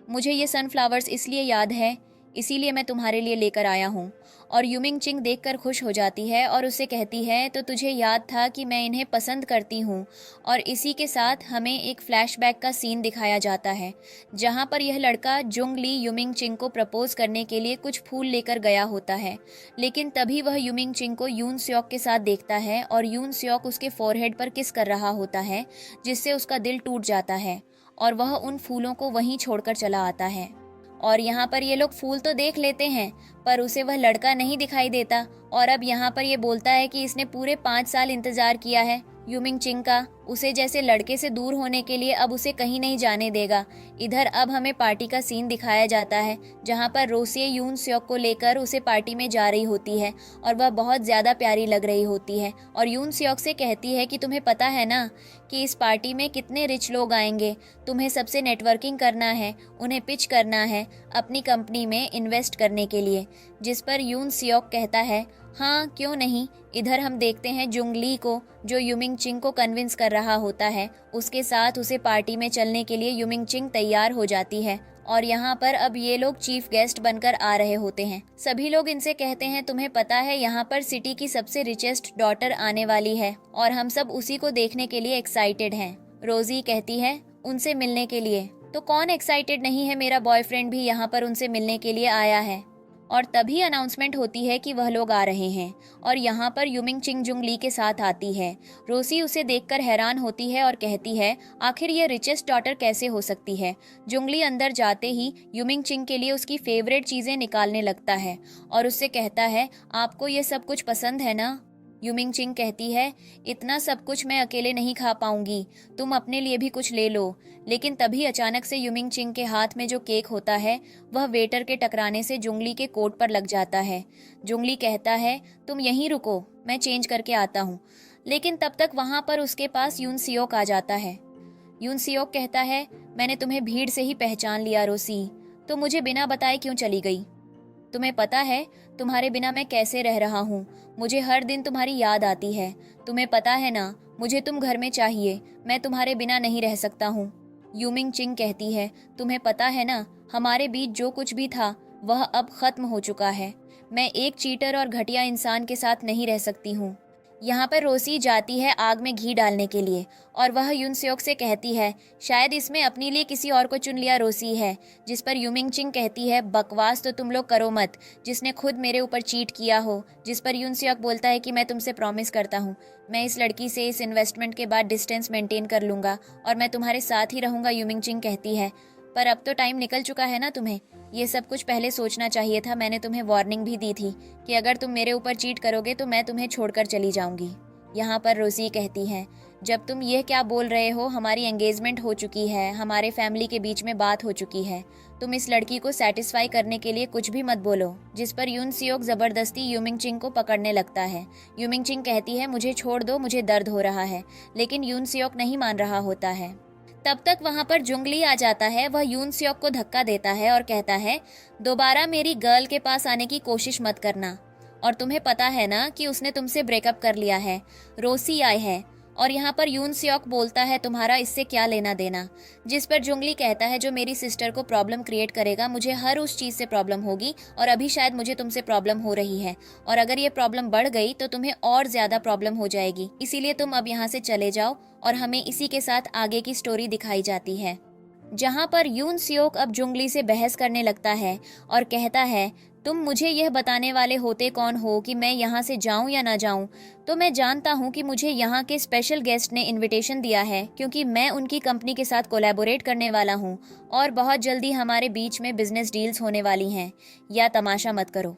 मुझे ये सनफ्लावर्स इसलिए याद है, इसीलिए मैं तुम्हारे लिए लेकर आया हूँ। और यूमिंग चिंग देखकर खुश हो जाती है और उससे कहती है, तो तुझे याद था कि मैं इन्हें पसंद करती हूँ। और इसी के साथ हमें एक फ्लैशबैक का सीन दिखाया जाता है जहाँ पर यह लड़का जुंग ली यूमिंग चिंग को प्रपोज करने के लिए कुछ फूल लेकर गया होता है। लेकिन तभी वह यूमिंग चिंग को यून स्योक के साथ देखता है और यून स्योक उसके फोरहेड पर किस कर रहा होता है, जिससे उसका दिल टूट जाता है और वह उन फूलों को वहीं छोड़कर चला आता है। और यहाँ पर ये लोग फूल तो देख लेते हैं पर उसे वह लड़का नहीं दिखाई देता। और अब यहाँ पर ये बोलता है कि इसने पूरे 5 साल इंतजार किया है यूमिंग चिंग का, उसे जैसे लड़के से दूर होने के लिए अब उसे कहीं नहीं जाने देगा। इधर अब हमें पार्टी का सीन दिखाया जाता है जहाँ पर रोसी यून स्योक को लेकर उसे पार्टी में जा रही होती है और वह बहुत ज़्यादा प्यारी लग रही होती है और यून स्योक से कहती है कि तुम्हें पता है ना कि इस पार्टी में कितने रिच लोग आएंगे, तुम्हें सबसे नेटवर्किंग करना है, उन्हें पिच करना है अपनी कंपनी में इन्वेस्ट करने के लिए। जिस पर यून स्योक कहता है, हाँ क्यों नहीं। इधर हम देखते हैं जुंग ली को जो यूमिंग चिंग को कन्विंस कर रहा होता है, उसके साथ उसे पार्टी में चलने के लिए यूमिंग चिंग तैयार हो जाती है। और यहाँ पर अब ये लोग चीफ गेस्ट बनकर आ रहे होते हैं। सभी लोग इनसे कहते हैं, तुम्हें पता है यहाँ पर सिटी की सबसे रिचेस्ट डॉटर आने वाली है और हम सब उसी को देखने के लिए एक्साइटेड हैं। रोजी कहती है, उनसे मिलने के लिए तो कौन एक्साइटेड नहीं है, मेरा बॉयफ्रेंड भी यहाँ पर उनसे मिलने के लिए आया है। और तभी अनाउंसमेंट होती है कि वह लोग आ रहे हैं और यहाँ पर यूमिंग चिंग जुंग ली के साथ आती है। रोसी उसे देखकर हैरान होती है और कहती है, आखिर ये रिचेस्ट डॉटर कैसे हो सकती है। जुंग ली अंदर जाते ही यूमिंग चिंग के लिए उसकी फेवरेट चीज़ें निकालने लगता है और उससे कहता है, आपको ये सब कुछ पसंद है ना। यूमिंग चिंग कहती है, इतना सब कुछ मैं अकेले नहीं खा पाऊंगी, तुम अपने लिए भी कुछ ले लो। लेकिन तभी अचानक से यूमिंग चिंग के हाथ में जो केक होता है वह वेटर के टकराने से जुंगली के कोट पर लग जाता है। जुंगली कहता है, तुम यहीं रुको, मैं चेंज करके आता हूँ। लेकिन तब तक वहाँ पर उसके पास यून सियोक आ जाता है। यून सियोक कहता है, मैंने तुम्हें भीड़ से ही पहचान लिया रोसी, तो मुझे बिना बताए क्यों चली गई। तुम्हें पता है तुम्हारे बिना मैं कैसे रह रहा हूँ, मुझे हर दिन तुम्हारी याद आती है। तुम्हें पता है ना, मुझे तुम घर में चाहिए, मैं तुम्हारे बिना नहीं रह सकता हूँ। यूमिंग चिंग कहती है, तुम्हें पता है ना, हमारे बीच जो कुछ भी था वह अब खत्म हो चुका है। मैं एक चीटर और घटिया इंसान के साथ नहीं रह सकती हूँ। यहाँ पर रोसी जाती है आग में घी डालने के लिए और वह यून स्योक से कहती है, शायद इसमें अपने लिए किसी और को चुन लिया रोसी है। जिस पर यूमिंग चिंग कहती है, बकवास तो तुम लोग करो मत, जिसने खुद मेरे ऊपर चीट किया हो। जिस पर यून स्योक बोलता है कि मैं तुमसे प्रॉमिस करता हूँ, मैं इस लड़की से इस इन्वेस्टमेंट के बाद डिस्टेंस मेंटेन कर लूँगा और मैं तुम्हारे साथ ही रहूँगा। यूमिंग चिंग कहती है, पर अब तो टाइम निकल चुका है ना, तुम्हें ये सब कुछ पहले सोचना चाहिए था। मैंने तुम्हें वार्निंग भी दी थी कि अगर तुम मेरे ऊपर चीट करोगे तो मैं तुम्हें छोड़कर चली जाऊंगी। यहाँ पर रोसी कहती है, जब तुम ये क्या बोल रहे हो, हमारी एंगेजमेंट हो चुकी है, हमारे फैमिली के बीच में बात हो चुकी है, तुम इस लड़की को सेटिस्फाई करने के लिए कुछ भी मत बोलो। जिस पर यून सियोक जबरदस्ती यूमिंग चिंग को पकड़ने लगता है। यूमिंग चिंग कहती है, मुझे छोड़ दो, मुझे दर्द हो रहा है। लेकिन यून सियोक नहीं मान रहा होता है। तब तक वहाँ पर जुंगली आ जाता है। वह यून सियोक को धक्का देता है और कहता है, दोबारा मेरी गर्ल के पास आने की कोशिश मत करना। और तुम्हें पता है ना कि उसने तुमसे ब्रेकअप कर लिया है, रोसी आई है। और यहाँ पर यून सियोक बोलता है, तुम्हारा इससे क्या लेना देना। जिस पर जुंगली कहता है, जो मेरी सिस्टर को प्रॉब्लम क्रिएट करेगा, मुझे हर उस चीज़ से प्रॉब्लम होगी और अभी शायद मुझे तुमसे प्रॉब्लम हो रही है और अगर ये प्रॉब्लम बढ़ गई तो तुम्हें और ज़्यादा प्रॉब्लम हो जाएगी। इसीलिए तुम अब यहाँ से चले जाओ। और हमें इसी के साथ आगे की स्टोरी दिखाई जाती है जहाँ पर यून सियोक अब जुंगली से बहस करने लगता है और कहता है, तुम मुझे यह बताने वाले होते कौन हो कि मैं यहाँ से जाऊँ या ना जाऊँ। तो मैं जानता हूँ कि मुझे यहाँ के स्पेशल गेस्ट ने इनविटेशन दिया है क्योंकि मैं उनकी कंपनी के साथ कोलैबोरेट करने वाला हूँ और बहुत जल्दी हमारे बीच में बिजनेस डील्स होने वाली हैं। या तमाशा मत करो।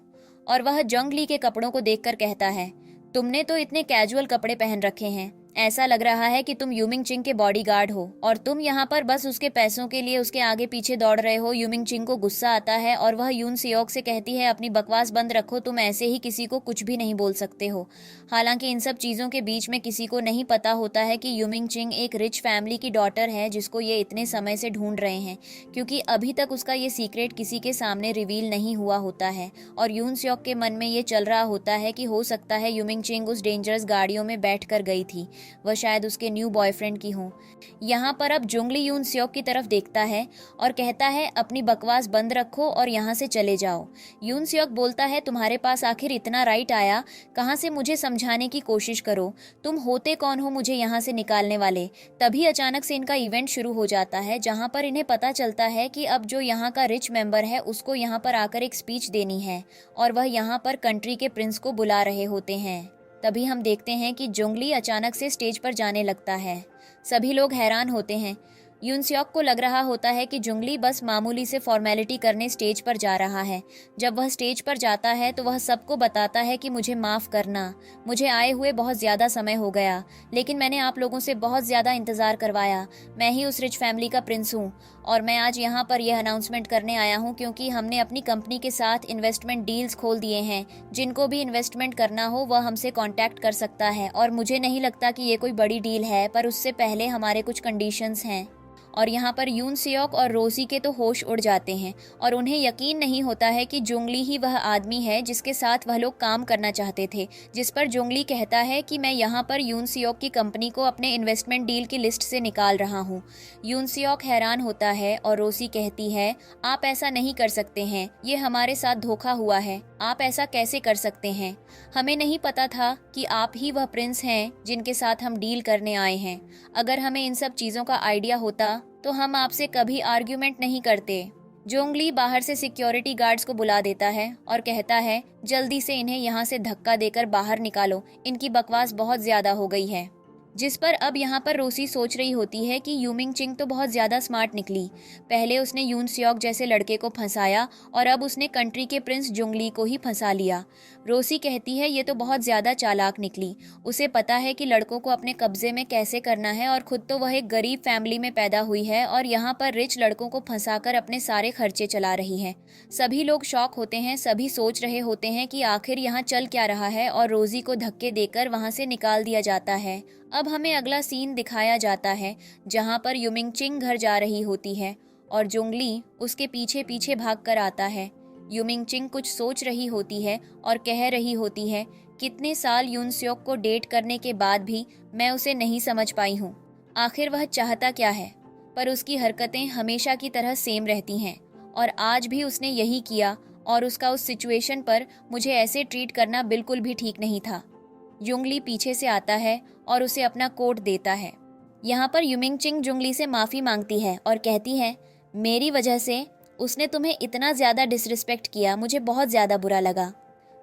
और वह जुंगली के कपड़ों को देखकर कहता है, तुमने तो इतने कैजुअल कपड़े पहन रखे हैं, ऐसा लग रहा है कि तुम यूमिंग चिंग के बॉडीगार्ड हो और तुम यहाँ पर बस उसके पैसों के लिए उसके आगे पीछे दौड़ रहे हो। यूमिंग चिंग को गुस्सा आता है और वह यून सियोक से कहती है, अपनी बकवास बंद रखो, तुम ऐसे ही किसी को कुछ भी नहीं बोल सकते हो। हालांकि इन सब चीज़ों के बीच में किसी को नहीं पता होता है कि यूमिंग चिंग एक रिच फैमिली की डॉटर है जिसको ये इतने समय से ढूंढ रहे हैं, क्योंकि अभी तक उसका ये सीक्रेट किसी के सामने रिवील नहीं हुआ होता है। और यून सियोक के मन में ये चल रहा होता है कि हो सकता है यूमिंग चिंग उस डेंजरस गाड़ियों में बैठ कर गई थी वह शायद उसके न्यू बॉयफ्रेंड की हो। यहाँ पर अब जुंगली यून स्योक की तरफ देखता है और कहता है अपनी बकवास बंद रखो और यहाँ से चले जाओ। यून स्योक बोलता है तुम्हारे पास आखिर इतना राइट आया कहाँ से, मुझे समझाने की कोशिश करो, तुम होते कौन हो मुझे यहाँ से निकालने वाले। तभी अचानक से इनका इवेंट शुरू हो जाता है जहाँ पर इन्हें पता चलता है कि अब जो यहाँ का रिच मेंबर है उसको यहाँ पर आकर एक स्पीच देनी है और वह यहाँ पर कंट्री के प्रिंस को बुला रहे होते हैं। तभी हम देखते हैं कि जुंगली अचानक से स्टेज पर जाने लगता है। सभी लोग हैरान होते हैं। यून स्योक को लग रहा होता है कि जुंगली बस मामूली से फॉर्मेलिटी करने स्टेज पर जा रहा है। जब वह स्टेज पर जाता है तो वह सबको बताता है कि मुझे माफ़ करना, मुझे आए हुए बहुत ज़्यादा समय हो गया, लेकिन मैंने आप लोगों से बहुत ज़्यादा इंतज़ार करवाया। मैं ही उस रिच फैमिली का प्रिंस हूँ और मैं आज यहाँ पर यह अनाउंसमेंट करने आया हूँ क्योंकि हमने अपनी कंपनी के साथ इन्वेस्टमेंट डील्स खोल दिए हैं। जिनको भी इन्वेस्टमेंट करना हो वह हमसे कॉन्टैक्ट कर सकता है और मुझे नहीं लगता कि ये कोई बड़ी डील है, पर उससे पहले हमारे कुछ कंडीशंस हैं। और यहाँ पर यून सियोक और रोसी के तो होश उड़ जाते हैं और उन्हें यकीन नहीं होता है कि जुंगली ही वह आदमी है जिसके साथ वह लोग काम करना चाहते थे। जिस पर जुंगली कहता है कि मैं यहाँ पर यून सियोक की कंपनी को अपने इन्वेस्टमेंट डील की लिस्ट से निकाल रहा हूँ। यून सियोक हैरान होता है और रोसी कहती है आप ऐसा नहीं कर सकते हैं, ये हमारे साथ धोखा हुआ है, आप ऐसा कैसे कर सकते हैं। हमें नहीं पता था कि आप ही वह प्रिंस हैं जिनके साथ हम डील करने आए हैं। अगर हमें इन सब चीज़ों का आइडिया होता तो हम आपसे कभी आर्ग्यूमेंट नहीं करते। जोंगली बाहर से सिक्योरिटी गार्ड्स को बुला देता है और कहता है जल्दी से इन्हें यहाँ से धक्का देकर बाहर निकालो, इनकी बकवास बहुत ज़्यादा हो गई है। जिस पर अब यहाँ पर रोसी सोच रही होती है कि यूमिंग चिंग तो बहुत ज़्यादा स्मार्ट निकली। पहले उसने यून सियोक जैसे लड़के को फंसाया और अब उसने कंट्री के प्रिंस जुंगली को ही फंसा लिया। रोसी कहती है ये तो बहुत ज़्यादा चालाक निकली, उसे पता है कि लड़कों को अपने कब्जे में कैसे करना है और खुद तो वह एक गरीब फैमिली में पैदा हुई है और यहाँ पर रिच लड़कों को फंसाकर अपने सारे खर्चे चला रही है। सभी लोग शॉक होते हैं, सभी सोच रहे होते हैं कि आखिर यहाँ चल क्या रहा है और रोजी को धक्के देकर वहाँ से निकाल दिया जाता है। अब हमें अगला सीन दिखाया जाता है जहाँ पर यूमिंग चिंग घर जा रही होती है और जुंगली उसके पीछे पीछे भागकर आता है। यूमिंग चिंग कुछ सोच रही होती है और कह रही होती है कितने साल यून स्योक को डेट करने के बाद भी मैं उसे नहीं समझ पाई हूँ, आखिर वह चाहता क्या है। पर उसकी हरकतें हमेशा की तरह सेम रहती हैं और आज भी उसने यही किया और उसका उस सिचुएशन पर मुझे ऐसे ट्रीट करना बिल्कुल भी ठीक नहीं था। जुंगली पीछे से आता है और उसे अपना कोट देता है। यहाँ पर यूमिंग चिंग जुंगली से माफ़ी मांगती है और कहती है मेरी वजह से उसने तुम्हें इतना ज़्यादा डिसरिस्पेक्ट किया, मुझे बहुत ज़्यादा बुरा लगा।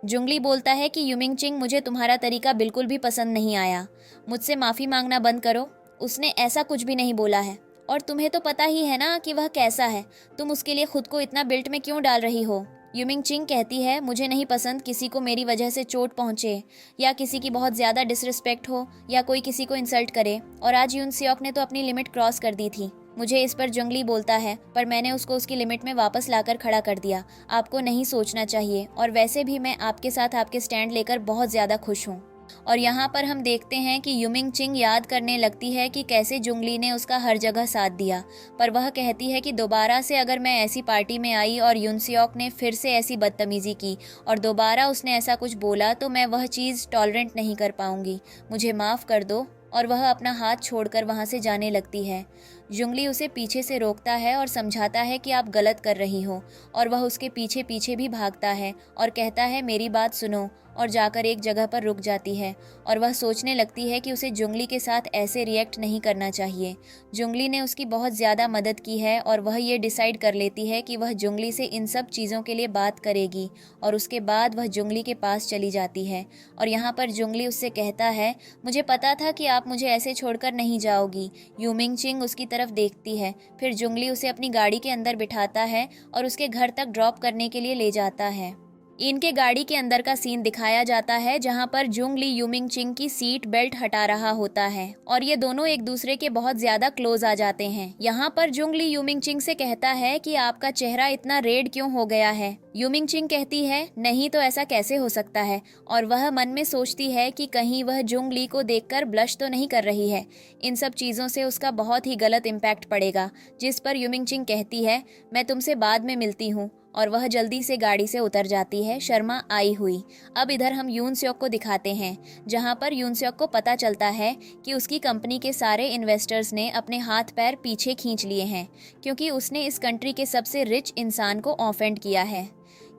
जुंगली बोलता है कि यूमिंग चिंग मुझे तुम्हारा तरीका बिल्कुल भी पसंद नहीं आया, मुझसे माफ़ी मांगना बंद करो, उसने ऐसा कुछ भी नहीं बोला है और तुम्हें तो पता ही है ना कि वह कैसा है, तुम उसके लिए खुद को इतना बिल्ट में क्यों डाल रही हो। यूमिंग चिंग कहती है मुझे नहीं पसंद किसी को मेरी वजह से चोट पहुंचे या किसी की बहुत ज़्यादा डिसरिस्पेक्ट हो या कोई किसी को इंसल्ट करे, और आज यून सियोक ने तो अपनी लिमिट क्रॉस कर दी थी। मुझे इस पर जुंगली बोलता है पर मैंने उसको उसकी लिमिट में वापस लाकर खड़ा कर दिया। आपको नहीं सोचना चाहिए और वैसे भी मैं आपके साथ आपके स्टैंड लेकर बहुत ज़्यादा खुश हूँ। और यहाँ पर हम देखते हैं कि यूमिंग चिंग याद करने लगती है कि कैसे जुंगली ने उसका हर जगह साथ दिया, पर वह कहती है कि दोबारा से अगर मैं ऐसी पार्टी में आई और यून सियोक ने फिर से ऐसी बदतमीज़ी की और दोबारा उसने ऐसा कुछ बोला तो मैं वह चीज़ टॉलरेंट नहीं कर पाऊंगी, मुझे माफ़ कर दो। और वह अपना हाथ छोड़कर वहाँ से जाने लगती है। जुंगली उसे पीछे से रोकता है और समझाता है कि आप गलत कर रही हो, और वह उसके पीछे पीछे भी भागता है और कहता है मेरी बात सुनो, और जाकर एक जगह पर रुक जाती है और वह सोचने लगती है कि उसे जुंगली के साथ ऐसे रिएक्ट नहीं करना चाहिए। जुंगली ने उसकी बहुत ज़्यादा मदद की है और वह ये डिसाइड कर लेती है कि वह जुंगली से इन सब चीज़ों के लिए बात करेगी और उसके बाद वह जुंगली के पास चली जाती है। और यहाँ पर जुंगली उससे कहता है मुझे पता था कि आप मुझे ऐसे छोड़कर नहीं जाओगी। यूमिंग चिंग उसकी तरफ देखती है, फिर जुंगली उसे अपनी गाड़ी के अंदर बिठाता है और उसके घर तक ड्रॉप करने के लिए ले जाता है। इनके गाड़ी के अंदर का सीन दिखाया जाता है जहां पर जुंगली यूमिंग चिंग की सीट बेल्ट हटा रहा होता है और ये दोनों एक दूसरे के बहुत ज्यादा क्लोज आ जाते हैं। यहाँ पर जुंगली यूमिंग चिंग से कहता है कि आपका चेहरा इतना रेड क्यों हो गया है। यूमिंग चिंग कहती है, नहीं तो ऐसा कैसे हो सकता है, और वह मन में सोचती है कि कहीं वह जुंग ली को देखकर ब्लश तो नहीं कर रही है। इन सब चीज़ों से उसका बहुत ही गलत इम्पैक्ट पड़ेगा। जिस पर यूमिंग चिंग कहती है, मैं तुमसे बाद में मिलती हूँ, और वह जल्दी से गाड़ी से उतर जाती है, शर्मा आई हुई। अब इधर हम यून स्योक को दिखाते हैं, जहाँ पर यून स्योक को पता चलता है कि उसकी कंपनी के सारे इन्वेस्टर्स ने अपने हाथ पैर पीछे खींच लिए हैं, क्योंकि उसने इस कंट्री के सबसे रिच इंसान को ऑफेंड किया है।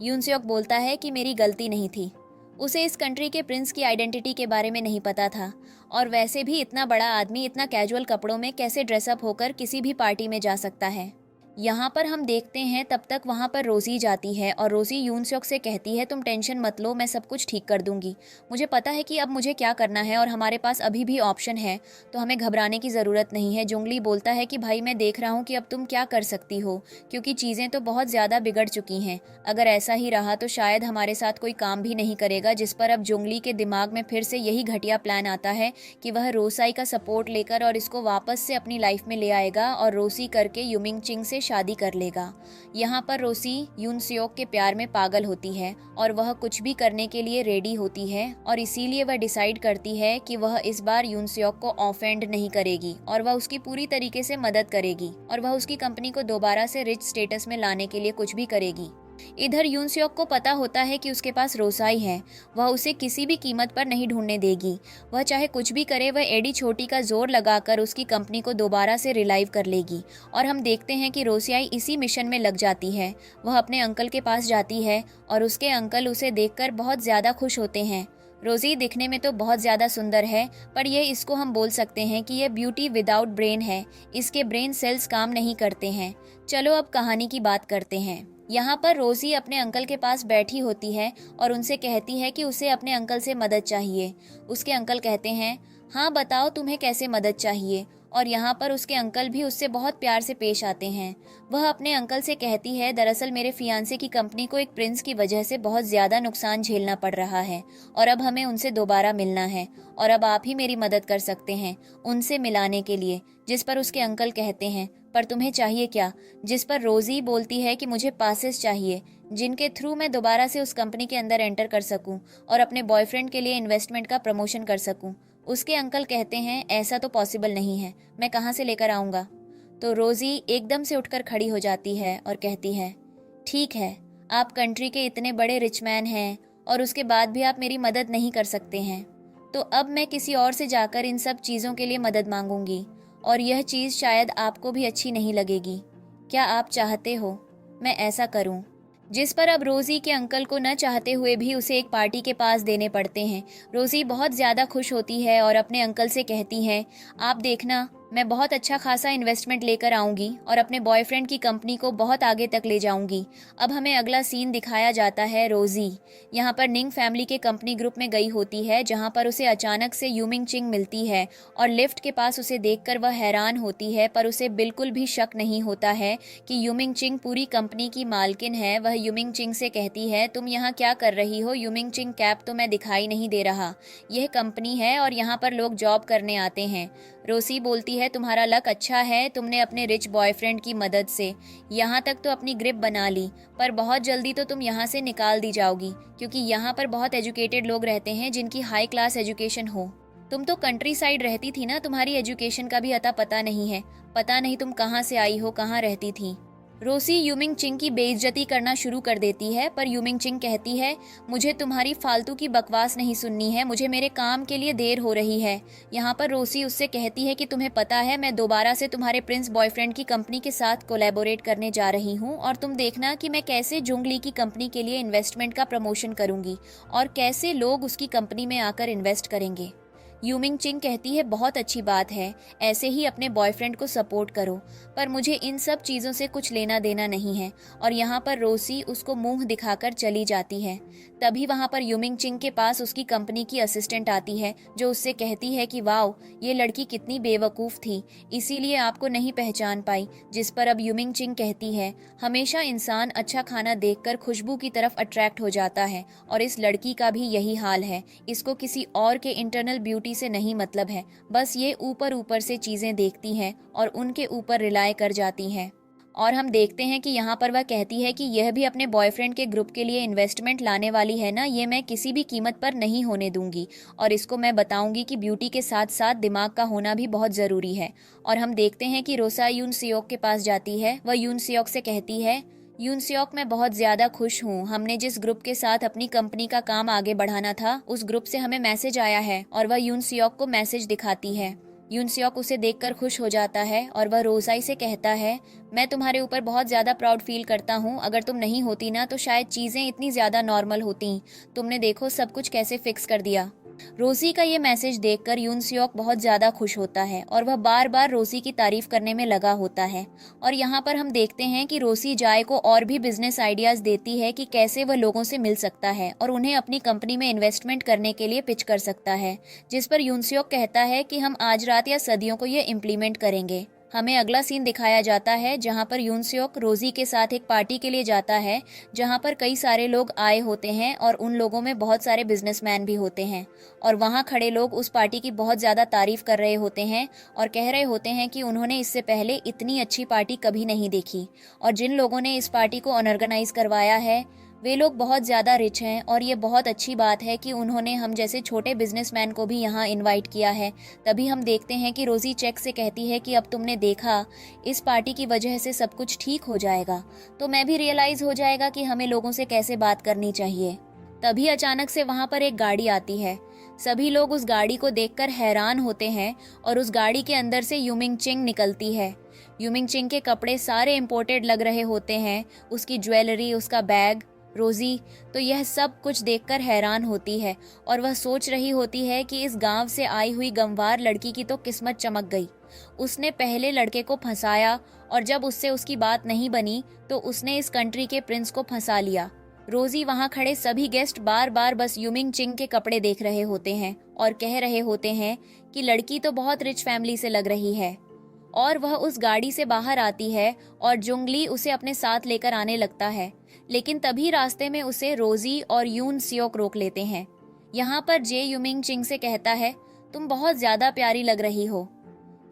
यून स्योक बोलता है कि मेरी गलती नहीं थी। उसे इस कंट्री के प्रिंस की आइडेंटिटी के बारे में नहीं पता था, और वैसे भी इतना बड़ा आदमी इतना कैजुअल कपड़ों में कैसे ड्रेसअप होकर किसी भी पार्टी में जा सकता है। यहाँ पर हम देखते हैं तब तक वहाँ पर रोज़ी जाती है, और रोज़ी यून स्योक से कहती है, तुम टेंशन मत लो, मैं सब कुछ ठीक कर दूंगी। मुझे पता है कि अब मुझे क्या करना है, और हमारे पास अभी भी ऑप्शन है, तो हमें घबराने की ज़रूरत नहीं है। जुंगली बोलता है कि भाई मैं देख रहा हूँ कि अब तुम क्या कर सकती हो, क्योंकि चीज़ें तो बहुत ज़्यादा बिगड़ चुकी हैं। अगर ऐसा ही रहा तो शायद हमारे साथ कोई काम भी नहीं करेगा। जिस पर अब जुंगली के दिमाग में फिर से यही घटिया प्लान आता है कि वह रोसाई का सपोर्ट लेकर और इसको वापस से अपनी लाइफ में ले आएगा, और रोसी करके यूमिंग चिंग से शादी कर लेगा। यहाँ पर रोसी यून स्योक के प्यार में पागल होती है, और वह कुछ भी करने के लिए रेडी होती है, और इसीलिए वह डिसाइड करती है कि वह इस बार यून स्योक को ऑफेंड नहीं करेगी, और वह उसकी पूरी तरीके से मदद करेगी, और वह उसकी कंपनी को दोबारा से रिच स्टेटस में लाने के लिए कुछ भी करेगी। इधर यून स्योक को पता होता है कि उसके पास रोसाई है, वह उसे किसी भी कीमत पर नहीं ढूंढने देगी। वह चाहे कुछ भी करे, वह एडी छोटी का जोर लगाकर उसकी कंपनी को दोबारा से रिलाइव कर लेगी। और हम देखते हैं कि रोसियाई इसी मिशन में लग जाती है। वह अपने अंकल के पास जाती है, और उसके अंकल उसे देखकर बहुत ज़्यादा खुश होते हैं। रोजी दिखने में तो बहुत ज़्यादा सुंदर है, पर यह इसको हम बोल सकते हैं कि यह ब्यूटी विदाउट ब्रेन है। इसके ब्रेन सेल्स काम नहीं करते हैं। चलो अब कहानी की बात करते हैं। यहाँ पर रोजी अपने अंकल के पास बैठी होती है, और उनसे कहती है कि उसे अपने अंकल से मदद चाहिए। उसके अंकल कहते हैं, हाँ बताओ तुम्हें कैसे मदद चाहिए। और यहाँ पर उसके अंकल भी उससे बहुत प्यार से पेश आते हैं। वह अपने अंकल से कहती है, दरअसल मेरे फियांसे की कंपनी को एक प्रिंस की वजह से बहुत ज़्यादा नुकसान झेलना पड़ रहा है, और अब हमें उनसे दोबारा मिलना है, और अब आप ही मेरी मदद कर सकते हैं उनसे मिलाने के लिए। जिस पर उसके अंकल कहते हैं, पर तुम्हें चाहिए क्या? जिस पर रोजी बोलती है कि मुझे पासेस चाहिए, जिनके थ्रू मैं दोबारा से उस कंपनी के अंदर एंटर कर सकूं, और अपने बॉयफ्रेंड के लिए इन्वेस्टमेंट का प्रमोशन कर सकूं। उसके अंकल कहते हैं, ऐसा तो पॉसिबल नहीं है, मैं कहाँ से लेकर आऊँगा? तो रोजी एकदम से उठकर खड़ी हो जाती है और कहती है, ठीक है, आप कंट्री के इतने बड़े रिच मैन हैं, और उसके बाद भी आप मेरी मदद नहीं कर सकते हैं, तो अब मैं किसी और से जाकर इन सब चीज़ों के लिए मदद मांगूंगी, और यह चीज़ शायद आपको भी अच्छी नहीं लगेगी। क्या आप चाहते हो मैं ऐसा करूं? जिस पर अब रोजी के अंकल को न चाहते हुए भी उसे एक पार्टी के पास देने पड़ते हैं। रोजी बहुत ज़्यादा खुश होती है और अपने अंकल से कहती है, आप देखना, मैं बहुत अच्छा खासा इन्वेस्टमेंट लेकर आऊँगी, और अपने बॉयफ्रेंड की कंपनी को बहुत आगे तक ले जाऊँगी। अब हमें अगला सीन दिखाया जाता है। रोजी यहाँ पर निंग फैमिली के कंपनी ग्रुप में गई होती है, जहाँ पर उसे अचानक से यूमिंग चिंग मिलती है, और लिफ्ट के पास उसे देखकर वह हैरान होती है, पर उसे बिल्कुल भी शक नहीं होता है कि यूमिंग चिंग पूरी कंपनी की मालकिन है। वह यूमिंग चिंग से कहती है, तुम यहाँ क्या कर रही हो? यूमिंग चिंग, कैप तो मैं दिखाई नहीं दे रहा, यह कंपनी है और यहाँ पर लोग जॉब करने आते हैं। रोसी बोलती है, तुम्हारा लक अच्छा है, तुमने अपने रिच बॉयफ्रेंड की मदद से यहाँ तक तो अपनी ग्रिप बना ली, पर बहुत जल्दी तो तुम यहाँ से निकाल दी जाओगी, क्योंकि यहाँ पर बहुत एजुकेटेड लोग रहते हैं जिनकी हाई क्लास एजुकेशन हो। तुम तो कंट्री साइड रहती थी ना, तुम्हारी एजुकेशन का भी अता पता नहीं है, पता नहीं तुम कहाँ से आई हो, कहाँ रहती थी। रोसी यूमिंग चिंग की बेइज्जती करना शुरू कर देती है, पर यूमिंग चिंग कहती है, मुझे तुम्हारी फालतू की बकवास नहीं सुननी है, मुझे मेरे काम के लिए देर हो रही है। यहाँ पर रोसी उससे कहती है कि तुम्हें पता है, मैं दोबारा से तुम्हारे प्रिंस बॉयफ्रेंड की कंपनी के साथ कोलैबोरेट करने जा रही हूँ, और तुम देखना कि मैं कैसे जुंगली की कंपनी के लिए इन्वेस्टमेंट का प्रमोशन करूँगी, और कैसे लोग उसकी कंपनी में आकर इन्वेस्ट करेंगे। यूमिंग चिंग कहती है, बहुत अच्छी बात है, ऐसे ही अपने बॉयफ्रेंड को सपोर्ट करो, पर मुझे इन सब चीज़ों से कुछ लेना देना नहीं है। और यहाँ पर रोसी उसको मुंह दिखाकर चली जाती है। तभी वहाँ पर यूमिंग चिंग के पास उसकी कंपनी की असिस्टेंट आती है, जो उससे कहती है कि वाओ, ये लड़की कितनी बेवकूफ़ थी, इसीलिए आपको नहीं पहचान पाई। जिस पर अब यूमिंग चिंग कहती है, हमेशा इंसान अच्छा खाना देखकर खुशबू की तरफ अट्रैक्ट हो जाता है, और इस लड़की का भी यही हाल है। इसको किसी और के इंटरनल ब्यूटी से नहीं मतलब है, बस ये ऊपर ऊपर से चीजें देखती हैं और उनके ऊपर रिलाय कर जाती हैं। और हम देखते हैं कि यहाँ पर वह कहती है कि यह भी अपने बॉयफ्रेंड के ग्रुप के लिए इन्वेस्टमेंट लाने वाली है ना, ये मैं किसी भी कीमत पर नहीं होने दूंगी और इसको मैं बताऊंगी कि ब्यूटी के साथ साथ दिमाग का होना भी बहुत ज़रूरी है। और हम देखते हैं कि रोसा यून सियोक के पास जाती है। वह यून सियोक से कहती है, यून सियोक मैं बहुत ज़्यादा खुश हूँ, हमने जिस ग्रुप के साथ अपनी कंपनी का काम आगे बढ़ाना था उस ग्रुप से हमें मैसेज आया है। और वह यून सियोक को मैसेज दिखाती है। यून सियोक उसे देखकर खुश हो जाता है और वह रोसाई से कहता है, मैं तुम्हारे ऊपर बहुत ज़्यादा प्राउड फील करता हूँ, अगर तुम नहीं होती ना तो शायद चीज़ें इतनी ज़्यादा नॉर्मल होती। तुमने देखो सब कुछ कैसे फिक्स कर दिया। रोसी का ये मैसेज देखकर यून सियोक बहुत ज़्यादा खुश होता है और वह बार बार रोसी की तारीफ करने में लगा होता है। और यहाँ पर हम देखते हैं कि रोसी जाय को और भी बिजनेस आइडियाज़ देती है कि कैसे वह लोगों से मिल सकता है और उन्हें अपनी कंपनी में इन्वेस्टमेंट करने के लिए पिच कर सकता है, जिस पर यून सियोक कहता है कि हम आज रात या सदियों को ये इम्प्लीमेंट करेंगे। हमें अगला सीन दिखाया जाता है जहां पर यून सियोक रोजी के साथ एक पार्टी के लिए जाता है जहां पर कई सारे लोग आए होते हैं और उन लोगों में बहुत सारे बिजनेसमैन भी होते हैं और वहां खड़े लोग उस पार्टी की बहुत ज़्यादा तारीफ कर रहे होते हैं और कह रहे होते हैं कि उन्होंने इससे पहले इतनी अच्छी पार्टी कभी नहीं देखी और जिन लोगों ने इस पार्टी को ऑर्गेनाइज करवाया है वे लोग बहुत ज़्यादा रिच हैं और ये बहुत अच्छी बात है कि उन्होंने हम जैसे छोटे बिजनेसमैन को भी यहाँ इनवाइट किया है। तभी हम देखते हैं कि रोजी चेक से कहती है कि अब तुमने देखा, इस पार्टी की वजह से सब कुछ ठीक हो जाएगा, तो मैं भी रियलाइज़ हो जाएगा कि हमें लोगों से कैसे बात करनी चाहिए। तभी अचानक से वहाँ पर एक गाड़ी आती है। सभी लोग उस गाड़ी को देखकर हैरान होते हैं और उस गाड़ी के अंदर से यूमिंग चिंग निकलती है। यूमिंग चिंग के कपड़े सारे इम्पोर्टेड लग रहे होते हैं, उसकी ज्वेलरी, उसका बैग। रोजी तो यह सब कुछ देखकर हैरान होती है और वह सोच रही होती है कि इस गांव से आई हुई गंवार लड़की की तो किस्मत चमक गई। उसने पहले लड़के को फंसाया और जब उससे उसकी बात नहीं बनी तो उसने इस कंट्री के प्रिंस को फंसा लिया। रोजी वहां खड़े सभी गेस्ट बार बार बस यूमिंग चिंग के कपड़े देख रहे होते हैं और कह रहे होते हैं कि लड़की तो बहुत रिच फैमिली से लग रही है। और वह उस गाड़ी से बाहर आती है और जुंगली उसे अपने साथ लेकर आने लगता है, लेकिन तभी रास्ते में उसे रोजी और यून सियोक रोक लेते हैं। यहाँ पर जे यूमिंग चिंग से कहता है, तुम बहुत ज्यादा प्यारी लग रही हो।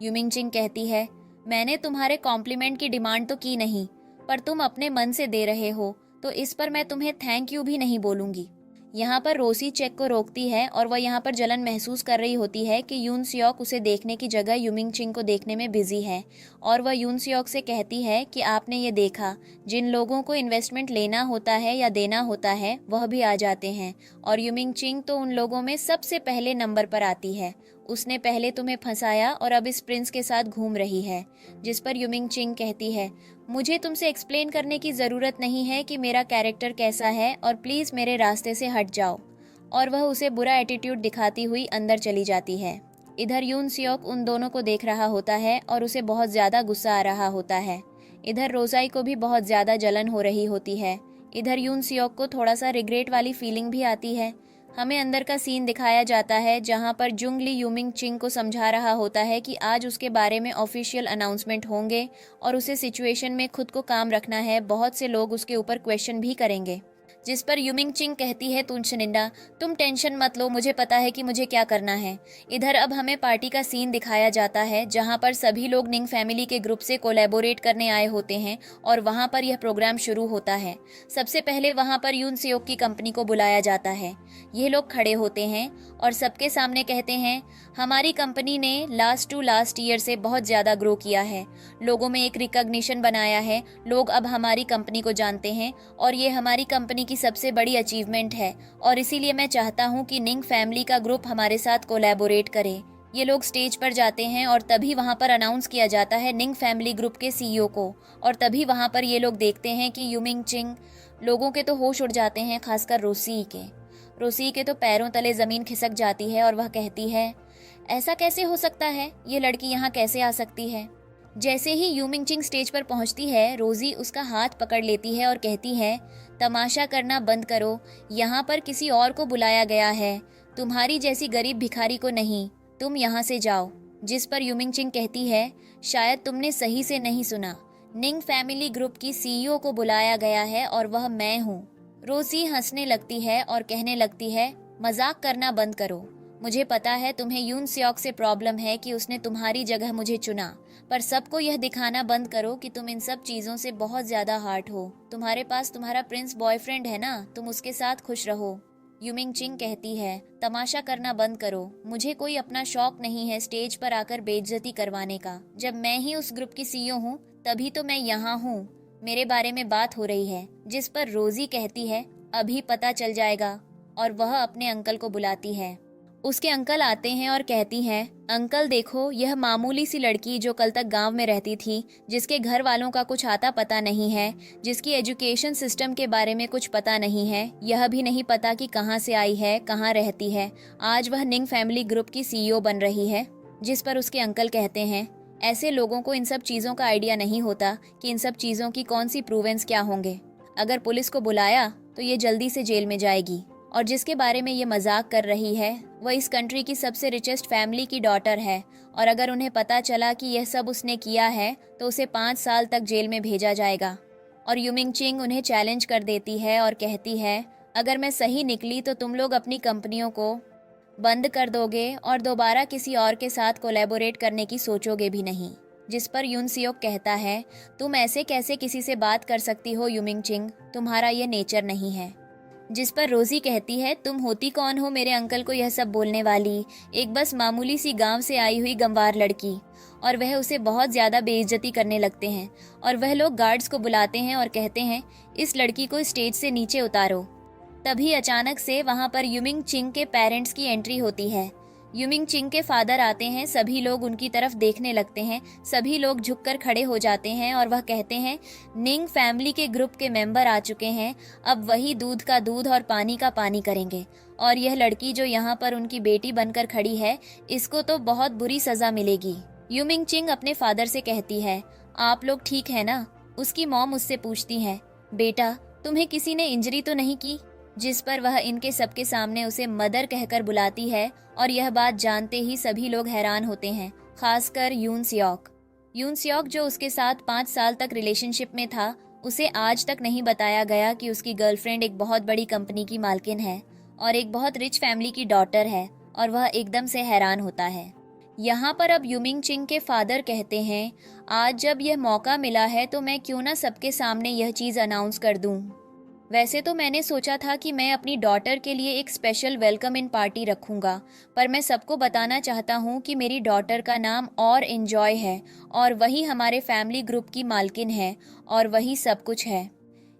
यूमिंग चिंग कहती है, मैंने तुम्हारे कॉम्प्लीमेंट की डिमांड तो की नहीं, पर तुम अपने मन से दे रहे हो तो इस पर मैं तुम्हें थैंक यू भी नहीं बोलूंगी। यहाँ पर रोसी चेक को रोकती है और वह यहाँ पर जलन महसूस कर रही होती है कि यून सियोक उसे देखने की जगह यूमिंग चिंग को देखने में बिजी है और वह यून सियोक से कहती है कि आपने ये देखा, जिन लोगों को इन्वेस्टमेंट लेना होता है या देना होता है वह भी आ जाते हैं और यूमिंग चिंग तो उन लोगों में सबसे पहले नंबर पर आती है। उसने पहले तुम्हें फंसाया और अब इस प्रिंस के साथ घूम रही है। जिस पर यूमिंग चिंग कहती है, मुझे तुमसे एक्सप्लेन करने की ज़रूरत नहीं है कि मेरा कैरेक्टर कैसा है और प्लीज़ मेरे रास्ते से हट जाओ। और वह उसे बुरा एटीट्यूड दिखाती हुई अंदर चली जाती है। इधर यून सियोक उन दोनों को देख रहा होता है और उसे बहुत ज़्यादा गुस्सा आ रहा होता है। इधर रोजाई को भी बहुत ज़्यादा जलन हो रही होती है। इधर यून सियोक को थोड़ा सा रिग्रेट वाली फीलिंग भी आती है। हमें अंदर का सीन दिखाया जाता है जहां पर जुंगली यूमिंग चिंग को समझा रहा होता है कि आज उसके बारे में ऑफिशियल अनाउंसमेंट होंगे और उसे सिचुएशन में खुद को काम रखना है, बहुत से लोग उसके ऊपर क्वेश्चन भी करेंगे। जिस पर यूमिंग चिंग कहती है, तुनशनिंडा तुम टेंशन मत लो, मुझे पता है कि मुझे क्या करना है। इधर अब हमें पार्टी का सीन दिखाया जाता है जहां पर सभी लोग निंग फैमिली के ग्रुप से कोलैबोरेट करने आए होते हैं और वहां पर यह प्रोग्राम शुरू होता है। सबसे पहले वहां पर यून सियोक की कंपनी को बुलाया जाता है। ये लोग खड़े होते हैं और सबके सामने कहते हैं, हमारी कंपनी ने लास्ट टू लास्ट ईयर से बहुत ज़्यादा ग्रो किया है, लोगों में एक रिकॉग्निशन बनाया है, लोग अब हमारी कंपनी को जानते हैं और ये हमारी कंपनी की सबसे बड़ी अचीवमेंट है और इसीलिए मैं चाहता हूँ कि निंग फैमिली का ग्रुप हमारे साथ कोलैबोरेट करे। ये लोग स्टेज पर जाते हैं और तभी वहाँ पर अनाउंस किया जाता है निंग फैमिली ग्रुप के सीईओ को और तभी वहाँ पर ये लोग देखते हैं कि यूमिंग चिंग, लोगों के तो होश उड़ जाते हैं, खासकर रोसी के तो पैरों तले ज़मीन खिसक जाती है और वह कहती है, ऐसा कैसे हो सकता है, ये लड़की यहाँ कैसे आ सकती है। जैसे ही यूमिंग चिंग स्टेज पर पहुंचती है, रोजी उसका हाथ पकड़ लेती है और कहती है, तमाशा करना बंद करो, यहाँ पर किसी और को बुलाया गया है, तुम्हारी जैसी गरीब भिखारी को नहीं, तुम यहाँ से जाओ। जिस पर यूमिंग चिंग कहती है, शायद तुमने सही से नहीं सुना, निंग फैमिली ग्रुप की सीईओ को बुलाया गया है और वह मैं हूँ। रोजी हंसने लगती है और कहने लगती है, मजाक करना बंद करो, मुझे पता है तुम्हें यून सियोक से प्रॉब्लम है कि उसने तुम्हारी जगह मुझे चुना, पर सबको यह दिखाना बंद करो कि तुम इन सब चीज़ों से बहुत ज़्यादा हार्ट हो। तुम्हारे पास तुम्हारा प्रिंस बॉयफ्रेंड है ना, तुम उसके साथ खुश रहो। यूमिंग चिंग कहती है, तमाशा करना बंद करो। मुझे कोई अपना शौक नहीं है स्टेज पर आकर बेइज्जती करवाने का। जब मैं ही उस ग्रुप की सीईओ हूँ तभी तो मैं यहाँ हूँ। मेरे बारे में बात हो रही है। जिस पर रोजी कहती है, अभी पता चल जाएगा। और वह अपने अंकल को बुलाती है। उसके अंकल आते हैं और कहती हैं, अंकल देखो, यह मामूली सी लड़की जो कल तक गांव में रहती थी, जिसके घर वालों का कुछ आता पता नहीं है, जिसकी एजुकेशन सिस्टम के बारे में कुछ पता नहीं है, यह भी नहीं पता कि कहाँ से आई है, कहाँ रहती है, आज वह निंग फैमिली ग्रुप की सीईओ बन रही है। जिस पर उसके अंकल कहते हैं, ऐसे लोगों को इन सब चीज़ों का आइडिया नहीं होता कि इन सब चीज़ों की कौन सी प्रूवेंस क्या होंगे। अगर पुलिस को बुलाया तो ये जल्दी से जेल में जाएगी। और जिसके बारे में ये मजाक कर रही है वह इस कंट्री की सबसे रिचेस्ट फैमिली की डॉटर है, और अगर उन्हें पता चला कि यह सब उसने किया है तो उसे 5 साल तक जेल में भेजा जाएगा। और यूमिंग चिंग उन्हें चैलेंज कर देती है और कहती है, अगर मैं सही निकली तो तुम लोग अपनी कंपनियों को बंद कर दोगे और दोबारा किसी और के साथ कोलैबोरेट करने की सोचोगे भी नहीं। जिस पर यून सियोक कहता है, तुम ऐसे कैसे किसी से बात कर सकती हो यूमिंग चिंग, तुम्हारा ये नेचर नहीं है। जिस पर रोजी कहती है, तुम होती कौन हो मेरे अंकल को यह सब बोलने वाली, एक बस मामूली सी गांव से आई हुई गंवार लड़की। और वह उसे बहुत ज़्यादा बेइज्जती करने लगते हैं और वह लोग गार्ड्स को बुलाते हैं और कहते हैं, इस लड़की को स्टेज से नीचे उतारो। तभी अचानक से वहां पर यूमिंग चिंग के पेरेंट्स की एंट्री होती है। यूमिंग चिंग के फादर आते हैं, सभी लोग उनकी तरफ देखने लगते हैं, सभी लोग झुककर खड़े हो जाते हैं और वह कहते हैं, निंग फैमिली के ग्रुप के मेंबर आ चुके हैं, अब वही दूध का दूध और पानी का पानी करेंगे। और यह लड़की जो यहाँ पर उनकी बेटी बनकर खड़ी है, इसको तो बहुत बुरी सजा मिलेगी। यूमिंग चिंग अपने फादर से कहती है, आप लोग ठीक है ना? उसकी मॉम उससे पूछती है, बेटा तुम्हें किसी ने इंजरी तो नहीं की? जिस पर वह इनके सबके सामने उसे मदर कहकर बुलाती है और यह बात जानते ही सभी लोग हैरान होते हैं, खासकर यून सियोक। यून सियोक जो उसके साथ 5 साल तक रिलेशनशिप में था, उसे आज तक नहीं बताया गया कि उसकी गर्लफ्रेंड एक बहुत बड़ी कंपनी की मालकिन है और एक बहुत रिच फैमिली की डॉटर है, और वह एकदम से हैरान होता है। यहाँ पर अब यूमिंग चिंग के फादर कहते हैं, आज जब यह मौका मिला है तो मैं क्यों ना सबके सामने यह चीज़ अनाउंस कर दूँ। वैसे तो मैंने सोचा था कि मैं अपनी डॉटर के लिए एक स्पेशल वेलकम इन पार्टी रखूंगा, पर मैं सबको बताना चाहता हूँ कि मेरी डॉटर का नाम और एंजॉय है और वही हमारे फैमिली ग्रुप की मालकिन है और वही सब कुछ है।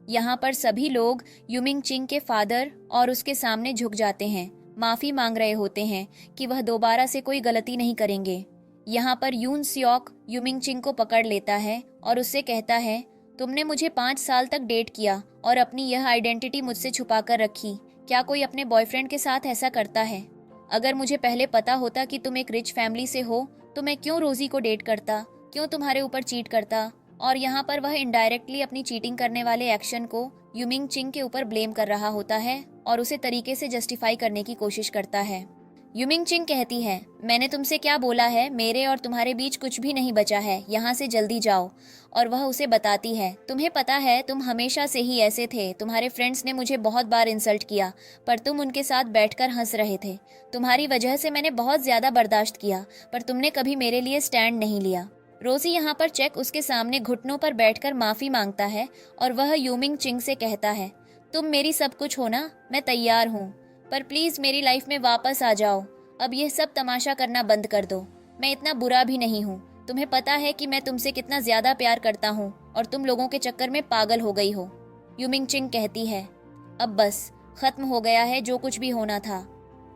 यहाँ पर सभी लोग यूमिंग चिंग के फादर और उसके सामने झुक जाते हैं, माफ़ी मांग रहे होते हैं कि वह दोबारा से कोई गलती नहीं करेंगे। यहाँ पर यून सियोक यूमिंग चिंग को पकड़ लेता है और उससे कहता है, तुमने मुझे 5 साल तक डेट किया और अपनी यह आइडेंटिटी मुझसे छुपा कर रखी। क्या कोई अपने बॉयफ्रेंड के साथ ऐसा करता है? अगर मुझे पहले पता होता कि तुम एक रिच फैमिली से हो तो मैं क्यों रोजी को डेट करता, क्यों तुम्हारे ऊपर चीट करता। और यहाँ पर वह इनडायरेक्टली अपनी चीटिंग करने वाले एक्शन को यूमिंग चिंग के ऊपर ब्लेम कर रहा होता है और उसे तरीके से जस्टिफाई करने की कोशिश करता है। यूमिंग चिंग कहती है, मैंने तुमसे क्या बोला है, मेरे और तुम्हारे बीच कुछ भी नहीं बचा है, यहाँ से जल्दी जाओ। और वह उसे बताती है, तुम्हें पता है तुम हमेशा से ही ऐसे थे, तुम्हारे फ्रेंड्स ने मुझे बहुत बार इंसल्ट किया पर तुम उनके साथ बैठकर हंस रहे थे, तुम्हारी वजह से मैंने बहुत ज़्यादा बर्दाश्त किया पर तुमने कभी मेरे लिए स्टैंड नहीं लिया। रोजी यहाँ पर चेक उसके सामने घुटनों पर बैठकर माफ़ी मांगता है और वह यूमिंग चिंग से कहता है, तुम मेरी सब कुछ हो ना, मैं तैयार हूँ, पर प्लीज़ मेरी लाइफ में वापस आ जाओ। अब यह सब तमाशा करना बंद कर दो, मैं इतना बुरा भी नहीं हूँ, तुम्हें पता है कि मैं तुमसे कितना ज़्यादा प्यार करता हूँ और तुम लोगों के चक्कर में पागल हो गई हो। यूमिंग चिंग कहती है, अब बस ख़त्म हो गया है जो कुछ भी होना था।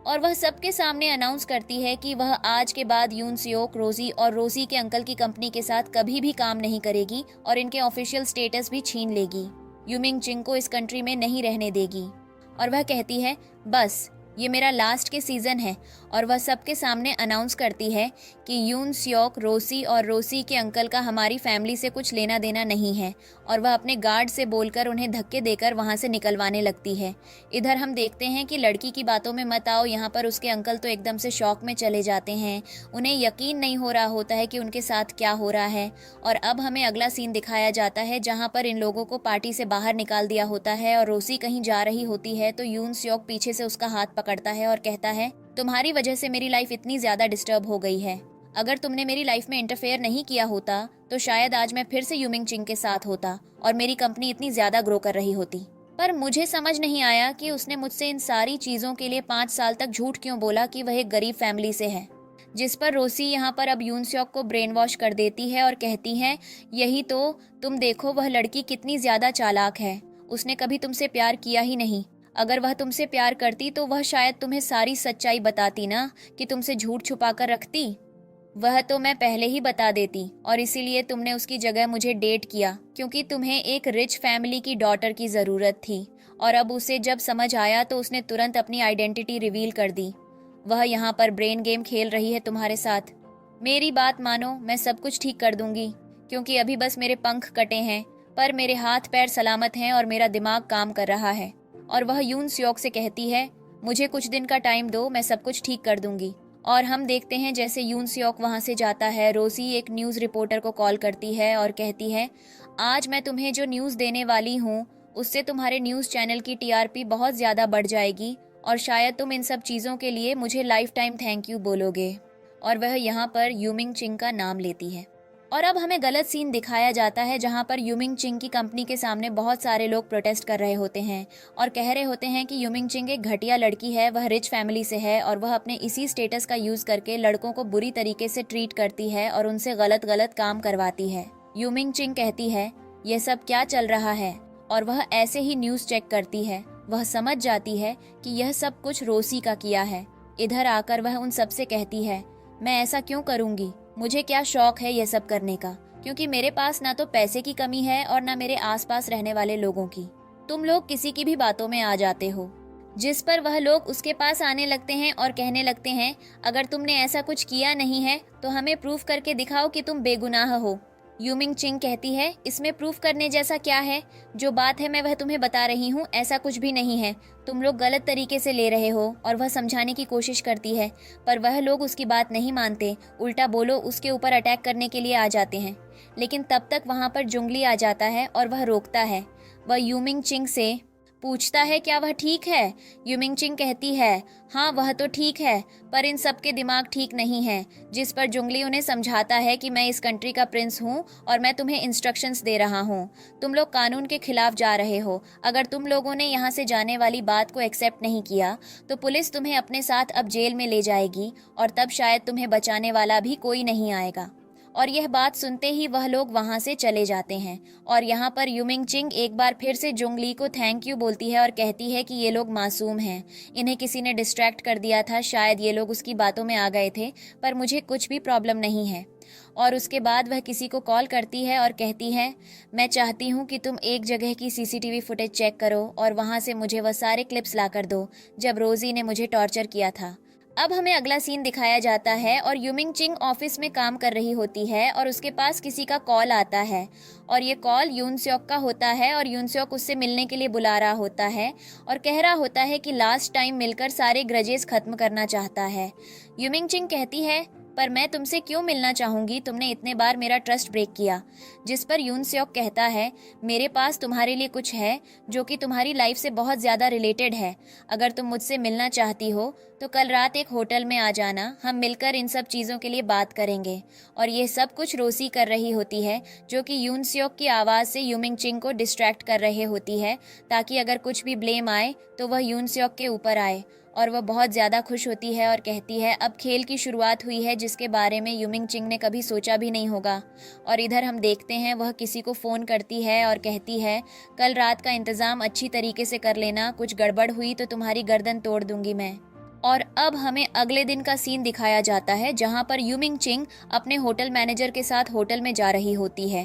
और वह सबके सामने अनाउंस करती है कि वह आज के बाद यून सियोक, रोजी और रोजी के अंकल की कंपनी के साथ कभी भी काम नहीं करेगी और इनके ऑफिशियल स्टेटस भी छीन लेगी। यूमिंग चिंग को इस कंट्री में नहीं रहने देगी और वह कहती है, बस ये मेरा लास्ट के सीज़न है। और वह सबके सामने अनाउंस करती है कि यून सियोक, रोसी और रोसी के अंकल का हमारी फैमिली से कुछ लेना देना नहीं है, और वह अपने गार्ड से बोलकर उन्हें धक्के देकर वहाँ से निकलवाने लगती है। इधर हम देखते हैं कि लड़की की बातों में मत आओ, यहाँ पर उसके अंकल तो एकदम से शॉक में चले जाते हैं, उन्हें यकीन नहीं हो रहा होता है कि उनके साथ क्या हो रहा है। और अब हमें अगला सीन दिखाया जाता है जहाँ पर इन लोगों को पार्टी से बाहर निकाल दिया होता है और रोसी कहीं जा रही होती है तो यून सियोक पीछे से उसका हाथ पकड़ता है और कहता है, तुम्हारी वजह से मेरी लाइफ इतनी ज़्यादा डिस्टर्ब हो गई है। अगर तुमने मेरी लाइफ में इंटरफेयर नहीं किया होता तो शायद आज मैं फिर से यूमिंग चिंग के साथ होता और मेरी कंपनी इतनी ज़्यादा ग्रो कर रही होती। पर मुझे समझ नहीं आया कि उसने मुझसे इन सारी चीज़ों के लिए 5 साल तक झूठ क्यों बोला कि वह एक गरीब फैमिली से है। जिस पर रोसी यहाँ पर अब यून स्योक को ब्रेन वॉश कर देती है और कहती है, यही तो, तुम देखो वह लड़की कितनी ज़्यादा चालाक है। उसने कभी तुमसे प्यार किया ही नहीं। अगर वह तुमसे प्यार करती तो वह शायद तुम्हें सारी सच्चाई बताती ना, कि तुमसे झूठ छुपा कर रखती। वह तो मैं पहले ही बता देती और इसीलिए तुमने उसकी जगह मुझे डेट किया, क्योंकि तुम्हें एक रिच फैमिली की डॉटर की ज़रूरत थी। और अब उसे जब समझ आया तो उसने तुरंत अपनी आइडेंटिटी रिवील कर दी। वह यहाँ पर ब्रेन गेम खेल रही है तुम्हारे साथ। मेरी बात मानो, मैं सब कुछ ठीक कर दूंगी, क्योंकि अभी बस मेरे पंख कटे हैं, पर मेरे हाथ पैर सलामत हैं और मेरा दिमाग काम कर रहा है। और वह यून स्योक से कहती है, मुझे कुछ दिन का टाइम दो, मैं सब कुछ ठीक कर दूंगी। और हम देखते हैं जैसे यून स्योक वहाँ से जाता है। रोसी एक न्यूज़ रिपोर्टर को कॉल करती है और कहती है, आज मैं तुम्हें जो न्यूज़ देने वाली हूँ उससे तुम्हारे न्यूज़ चैनल की टीआरपी बहुत ज़्यादा बढ़ जाएगी और शायद तुम इन सब चीज़ों के लिए मुझे लाइफ टाइम थैंक यू बोलोगे। और वह यहाँ पर यूमिंग चिंग का नाम लेती है। और अब हमें गलत सीन दिखाया जाता है जहाँ पर यूमिंग चिंग की कंपनी के सामने बहुत सारे लोग प्रोटेस्ट कर रहे होते हैं और कह रहे होते हैं कि यूमिंग चिंग एक घटिया लड़की है, वह रिच फैमिली से है और वह अपने इसी स्टेटस का यूज़ करके लड़कों को बुरी तरीके से ट्रीट करती है और उनसे गलत गलत काम करवाती है। यूमिंग चिंग कहती है, यह सब क्या चल रहा है, और वह ऐसे ही न्यूज़ चेक करती है। वह समझ जाती है कि यह सब कुछ रोसी का किया है। इधर आकर वह उन सबसे कहती है, मैं ऐसा क्यों करूँगी, मुझे क्या शौक है यह सब करने का, क्योंकि मेरे पास ना तो पैसे की कमी है और ना मेरे आसपास रहने वाले लोगों की। तुम लोग किसी की भी बातों में आ जाते हो। जिस पर वह लोग उसके पास आने लगते हैं और कहने लगते हैं, अगर तुमने ऐसा कुछ किया नहीं है तो हमें प्रूफ करके दिखाओ कि तुम बेगुनाह हो। यूमिंग चिंग कहती है, इसमें प्रूफ करने जैसा क्या है, जो बात है मैं वह तुम्हें बता रही हूँ, ऐसा कुछ भी नहीं है, तुम लोग गलत तरीके से ले रहे हो। और वह समझाने की कोशिश करती है, पर वह लोग उसकी बात नहीं मानते, उल्टा बोलो उसके ऊपर अटैक करने के लिए आ जाते हैं। लेकिन तब तक वहाँ पर जुंगली आ जाता है और वह रोकता है। वह यूमिंग चिंग से पूछता है, क्या वह ठीक है? यूमिंग चिंग कहती है, हाँ वह तो ठीक है, पर इन सब के दिमाग ठीक नहीं है। जिस पर जुंगली उन्हें समझाता है कि मैं इस कंट्री का प्रिंस हूँ और मैं तुम्हें इंस्ट्रक्शंस दे रहा हूँ। तुम लोग कानून के खिलाफ जा रहे हो। अगर तुम लोगों ने यहाँ से जाने वाली बात को एक्सेप्ट नहीं किया तो पुलिस तुम्हें अपने साथ अब जेल में ले जाएगी और तब शायद तुम्हें बचाने वाला भी कोई नहीं आएगा। और यह बात सुनते ही वह लोग वहां से चले जाते हैं। और यहाँ पर यूमिंग चिंग एक बार फिर से जुंगली को थैंक यू बोलती है और कहती है कि ये लोग मासूम हैं, इन्हें किसी ने डिस्ट्रैक्ट कर दिया था, शायद ये लोग उसकी बातों में आ गए थे, पर मुझे कुछ भी प्रॉब्लम नहीं है। और उसके बाद वह किसी को कॉल करती है और कहती है, मैं चाहती हूँ कि तुम एक जगह की सीसीटीवी फुटेज चेक करो और वहाँ से मुझे वह सारे क्लिप्स ला कर दो जब रोजी ने मुझे टॉर्चर किया था। अब हमें अगला सीन दिखाया जाता है और यूमिंग चिंग ऑफिस में काम कर रही होती है और उसके पास किसी का कॉल आता है और ये कॉल यून स्योक का होता है और यून स्योक उससे मिलने के लिए बुला रहा होता है और कह रहा होता है कि लास्ट टाइम मिलकर सारे ग्रजेस खत्म करना चाहता है। यूमिंग चिंग कहती है, पर मैं तुमसे क्यों मिलना चाहूँगी, तुमने इतने बार मेरा ट्रस्ट ब्रेक किया। जिस पर यून स्योक कहता है, मेरे पास तुम्हारे लिए कुछ है जो कि तुम्हारी लाइफ से बहुत ज़्यादा रिलेटेड है। अगर तुम मुझसे मिलना चाहती हो तो कल रात एक होटल में आ जाना, हम मिलकर इन सब चीज़ों के लिए बात करेंगे। और ये सब कुछ रोसी कर रही होती है, जो कि यून स्योक की आवाज़ से यूमिंग चिंग को डिस्ट्रैक्ट कर रही होती है, ताकि अगर कुछ भी ब्लेम आए तो वह यून स्योक के ऊपर आए। और वह बहुत ज़्यादा खुश होती है और कहती है, अब खेल की शुरुआत हुई है जिसके बारे में यूमिंग चिंग ने कभी सोचा भी नहीं होगा। और इधर हम देखते हैं वह किसी को फ़ोन करती है और कहती है, कल रात का इंतज़ाम अच्छी तरीके से कर लेना, कुछ गड़बड़ हुई तो तुम्हारी गर्दन तोड़ दूंगी मैं। और अब हमें अगले दिन का सीन दिखाया जाता है जहां पर यूमिंग चिंग अपने होटल मैनेजर के साथ होटल में जा रही होती है।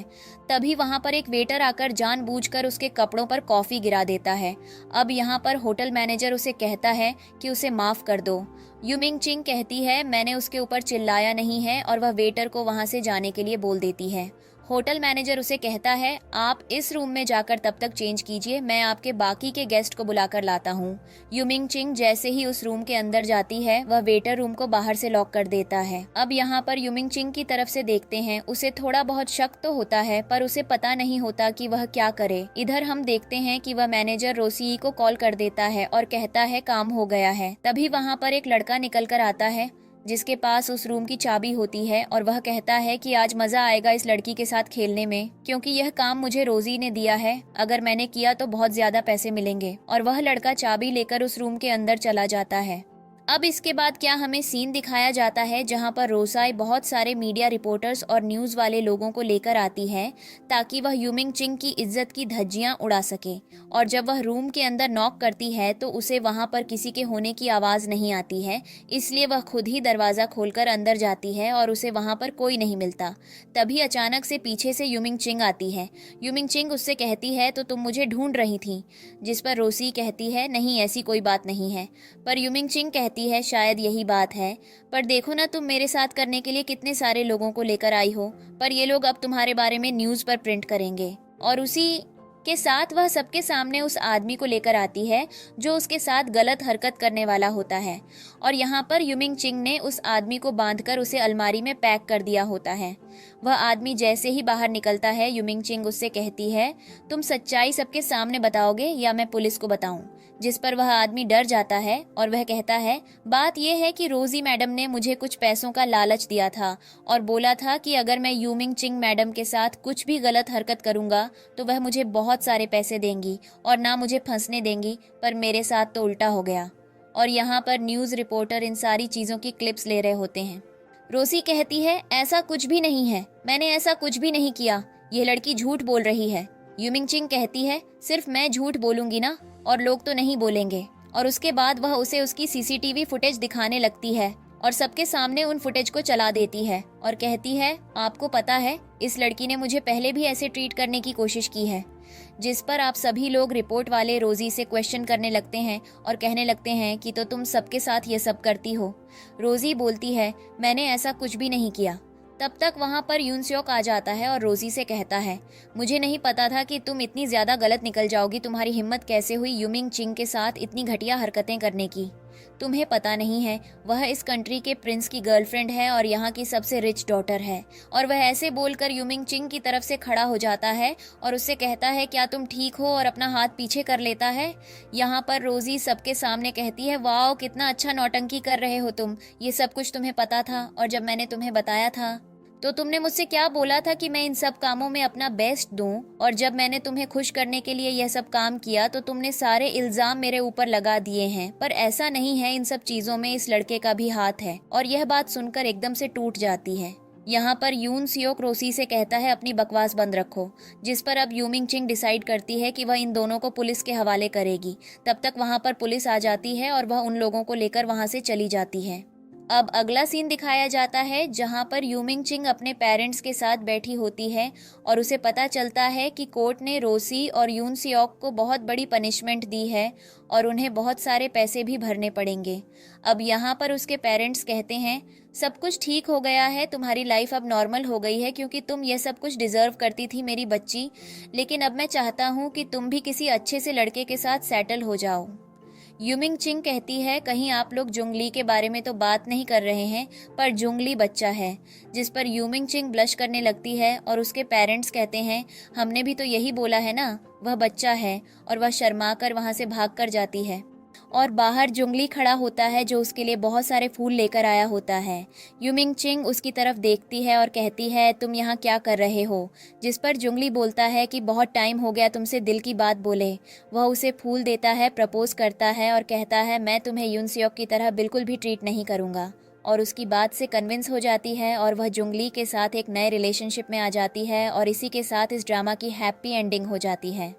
तभी वहां पर एक वेटर आकर जानबूझकर उसके कपड़ों पर कॉफ़ी गिरा देता है। अब यहां पर होटल मैनेजर उसे कहता है कि उसे माफ़ कर दो। यूमिंग चिंग कहती है, मैंने उसके ऊपर चिल्लाया नहीं है, और वह वेटर को वहां से जाने के लिए बोल देती है। होटल मैनेजर उसे कहता है, आप इस रूम में जाकर तब तक चेंज कीजिए, मैं आपके बाकी के गेस्ट को बुलाकर लाता हूँ। यूमिंग चिंग जैसे ही उस रूम के अंदर जाती है, वह वेटर रूम को बाहर से लॉक कर देता है। अब यहाँ पर यूमिंग चिंग की तरफ से देखते हैं, उसे थोड़ा बहुत शक तो होता है, पर उसे पता नहीं होता कि वह क्या करे। इधर हम देखते हैं कि वह मैनेजर रोसी को कॉल कर देता है और कहता है काम हो गया है। तभी वहाँ पर एक लड़का निकल कर आता है जिसके पास उस रूम की चाबी होती है और वह कहता है कि आज मजा आएगा इस लड़की के साथ खेलने में, क्योंकि यह काम मुझे रोजी ने दिया है, अगर मैंने किया तो बहुत ज्यादा पैसे मिलेंगे। और वह लड़का चाबी लेकर उस रूम के अंदर चला जाता है। अब इसके बाद क्या हमें सीन दिखाया जाता है जहां पर रोसाई बहुत सारे मीडिया रिपोर्टर्स और न्यूज वाले लोगों को लेकर आती है ताकि वह यूमिंग चिंग की इज्जत की धज्जियां उड़ा सके। और जब वह रूम के अंदर नॉक करती है तो उसे वहां पर किसी के होने की आवाज नहीं आती है, इसलिए वह खुद ही दरवाजा खोलकर अंदर जाती है और उसे वहां पर कोई नहीं मिलता। तभी अचानक से पीछे से यूमिंग चिंग आती है। यूमिंग चिंग उससे कहती है, तो तुम मुझे ढूंढ रही थी? जिस पर रोसी कहती है, नहीं ऐसी कोई बात नहीं है। पर यूमिंग चिंग कहती है, शायद यही बात है, पर देखो ना तुम मेरे साथ करने के लिए कितने सारे लोगों को लेकर आई हो, पर ये लोग अब तुम्हारे बारे में न्यूज पर प्रिंट करेंगे। और उसी के साथ वह सबके सामने उस आदमी को लेकर आती है जो उसके साथ गलत हरकत करने वाला होता है। और यहाँ पर यूमिंग चिंग ने उस आदमी को बांधकर उसे अलमारी में पैक कर दिया होता है। वह आदमी जैसे ही बाहर निकलता है, यूमिंग चिंग उससे कहती है, तुम सच्चाई सबके सामने बताओगे या मैं पुलिस को बताऊं? जिस पर वह आदमी डर जाता है और वह कहता है, बात यह है कि रोजी मैडम ने मुझे कुछ पैसों का लालच दिया था और बोला था कि अगर मैं यूमिंग चिंग मैडम के साथ कुछ भी गलत हरकत करूंगा तो वह मुझे बहुत सारे पैसे देंगी और ना मुझे फंसने देंगी, पर मेरे साथ तो उल्टा हो गया। और यहाँ पर न्यूज़ रिपोर्टर इन सारी चीज़ों की क्लिप्स ले रहे होते हैं। रोसी कहती है, ऐसा कुछ भी नहीं है, मैंने ऐसा कुछ भी नहीं किया, ये लड़की झूठ बोल रही है। यूमिंग चिंग कहती है, सिर्फ मैं झूठ बोलूंगी ना, और लोग तो नहीं बोलेंगे। और उसके बाद वह उसे उसकी सीसीटीवी फुटेज दिखाने लगती है और सबके सामने उन फुटेज को चला देती है और कहती है, आपको पता है इस लड़की ने मुझे पहले भी ऐसे ट्रीट करने की कोशिश की है। जिस पर आप सभी लोग रिपोर्ट वाले रोजी से क्वेश्चन करने लगते हैं और कहने लगते हैं कि तो तुम सबके साथ ये सब करती हो। रोजी बोलती है, मैंने ऐसा कुछ भी नहीं किया। तब तक वहाँ पर यून स्योक आ जाता है और रोजी से कहता है, मुझे नहीं पता था कि तुम इतनी ज़्यादा गलत निकल जाओगी, तुम्हारी हिम्मत कैसे हुई यूमिंग चिंग के साथ इतनी घटिया हरकतें करने की। तुम्हें पता नहीं है, वह इस कंट्री के प्रिंस की गर्लफ्रेंड है और यहाँ की सबसे रिच डॉटर है। और वह ऐसे बोलकर यूमिंग चिंग की तरफ से खड़ा हो जाता है और उससे कहता है, क्या तुम ठीक हो, और अपना हाथ पीछे कर लेता है। यहाँ पर रोजी सबके सामने कहती है, वाओ कितना अच्छा नौटंकी कर रहे हो तुम, ये सब कुछ तुम्हें पता था, और जब मैंने तुम्हें बताया था तो तुमने मुझसे क्या बोला था कि मैं इन सब कामों में अपना बेस्ट दूं, और जब मैंने तुम्हें खुश करने के लिए यह सब काम किया तो तुमने सारे इल्जाम मेरे ऊपर लगा दिए हैं। पर ऐसा नहीं है, इन सब चीजों में इस लड़के का भी हाथ है। और यह बात सुनकर एकदम से टूट जाती है। यहाँ पर यून सियोक रोसी से कहता है, अपनी बकवास बंद रखो। जिस पर अब यूमिंग चिंग डिसाइड करती है कि वह इन दोनों को पुलिस के हवाले करेगी। तब तक वहाँ पर पुलिस आ जाती है और वह उन लोगों को लेकर वहाँ से चली जाती है। अब अगला सीन दिखाया जाता है जहां पर यूमिंग चिंग अपने पेरेंट्स के साथ बैठी होती है और उसे पता चलता है कि कोर्ट ने रोसी और यून सियोक को बहुत बड़ी पनिशमेंट दी है और उन्हें बहुत सारे पैसे भी भरने पड़ेंगे। अब यहाँ पर उसके पेरेंट्स कहते हैं, सब कुछ ठीक हो गया है, तुम्हारी लाइफ अब नॉर्मल हो गई है क्योंकि तुम यह सब कुछ डिजर्व करती थी मेरी बच्ची, लेकिन अब मैं चाहता हूँ कि तुम भी किसी अच्छे से लड़के के साथ सेटल हो जाओ। यूमिंग चिंग कहती है, कहीं आप लोग जुंगली के बारे में तो बात नहीं कर रहे हैं, पर जुंगली बच्चा है। जिस पर यूमिंग चिंग ब्लश करने लगती है और उसके पेरेंट्स कहते हैं, हमने भी तो यही बोला है ना, वह बच्चा है। और वह शर्मा कर वहाँ से भाग कर जाती है और बाहर जुंगली खड़ा होता है जो उसके लिए बहुत सारे फूल लेकर आया होता है। यूमिंग चिंग उसकी तरफ देखती है और कहती है, तुम यहाँ क्या कर रहे हो? जिस पर जुंगली बोलता है कि बहुत टाइम हो गया तुमसे दिल की बात बोले। वह उसे फूल देता है, प्रपोज करता है और कहता है, मैं तुम्हें यून सियोक की तरह बिल्कुल भी ट्रीट नहीं करूँगा। और उसकी बात से कन्विंस हो जाती है और वह जुंगली के साथ एक नए रिलेशनशिप में आ जाती है और इसी के साथ इस ड्रामा की हैप्पी एंडिंग हो जाती है।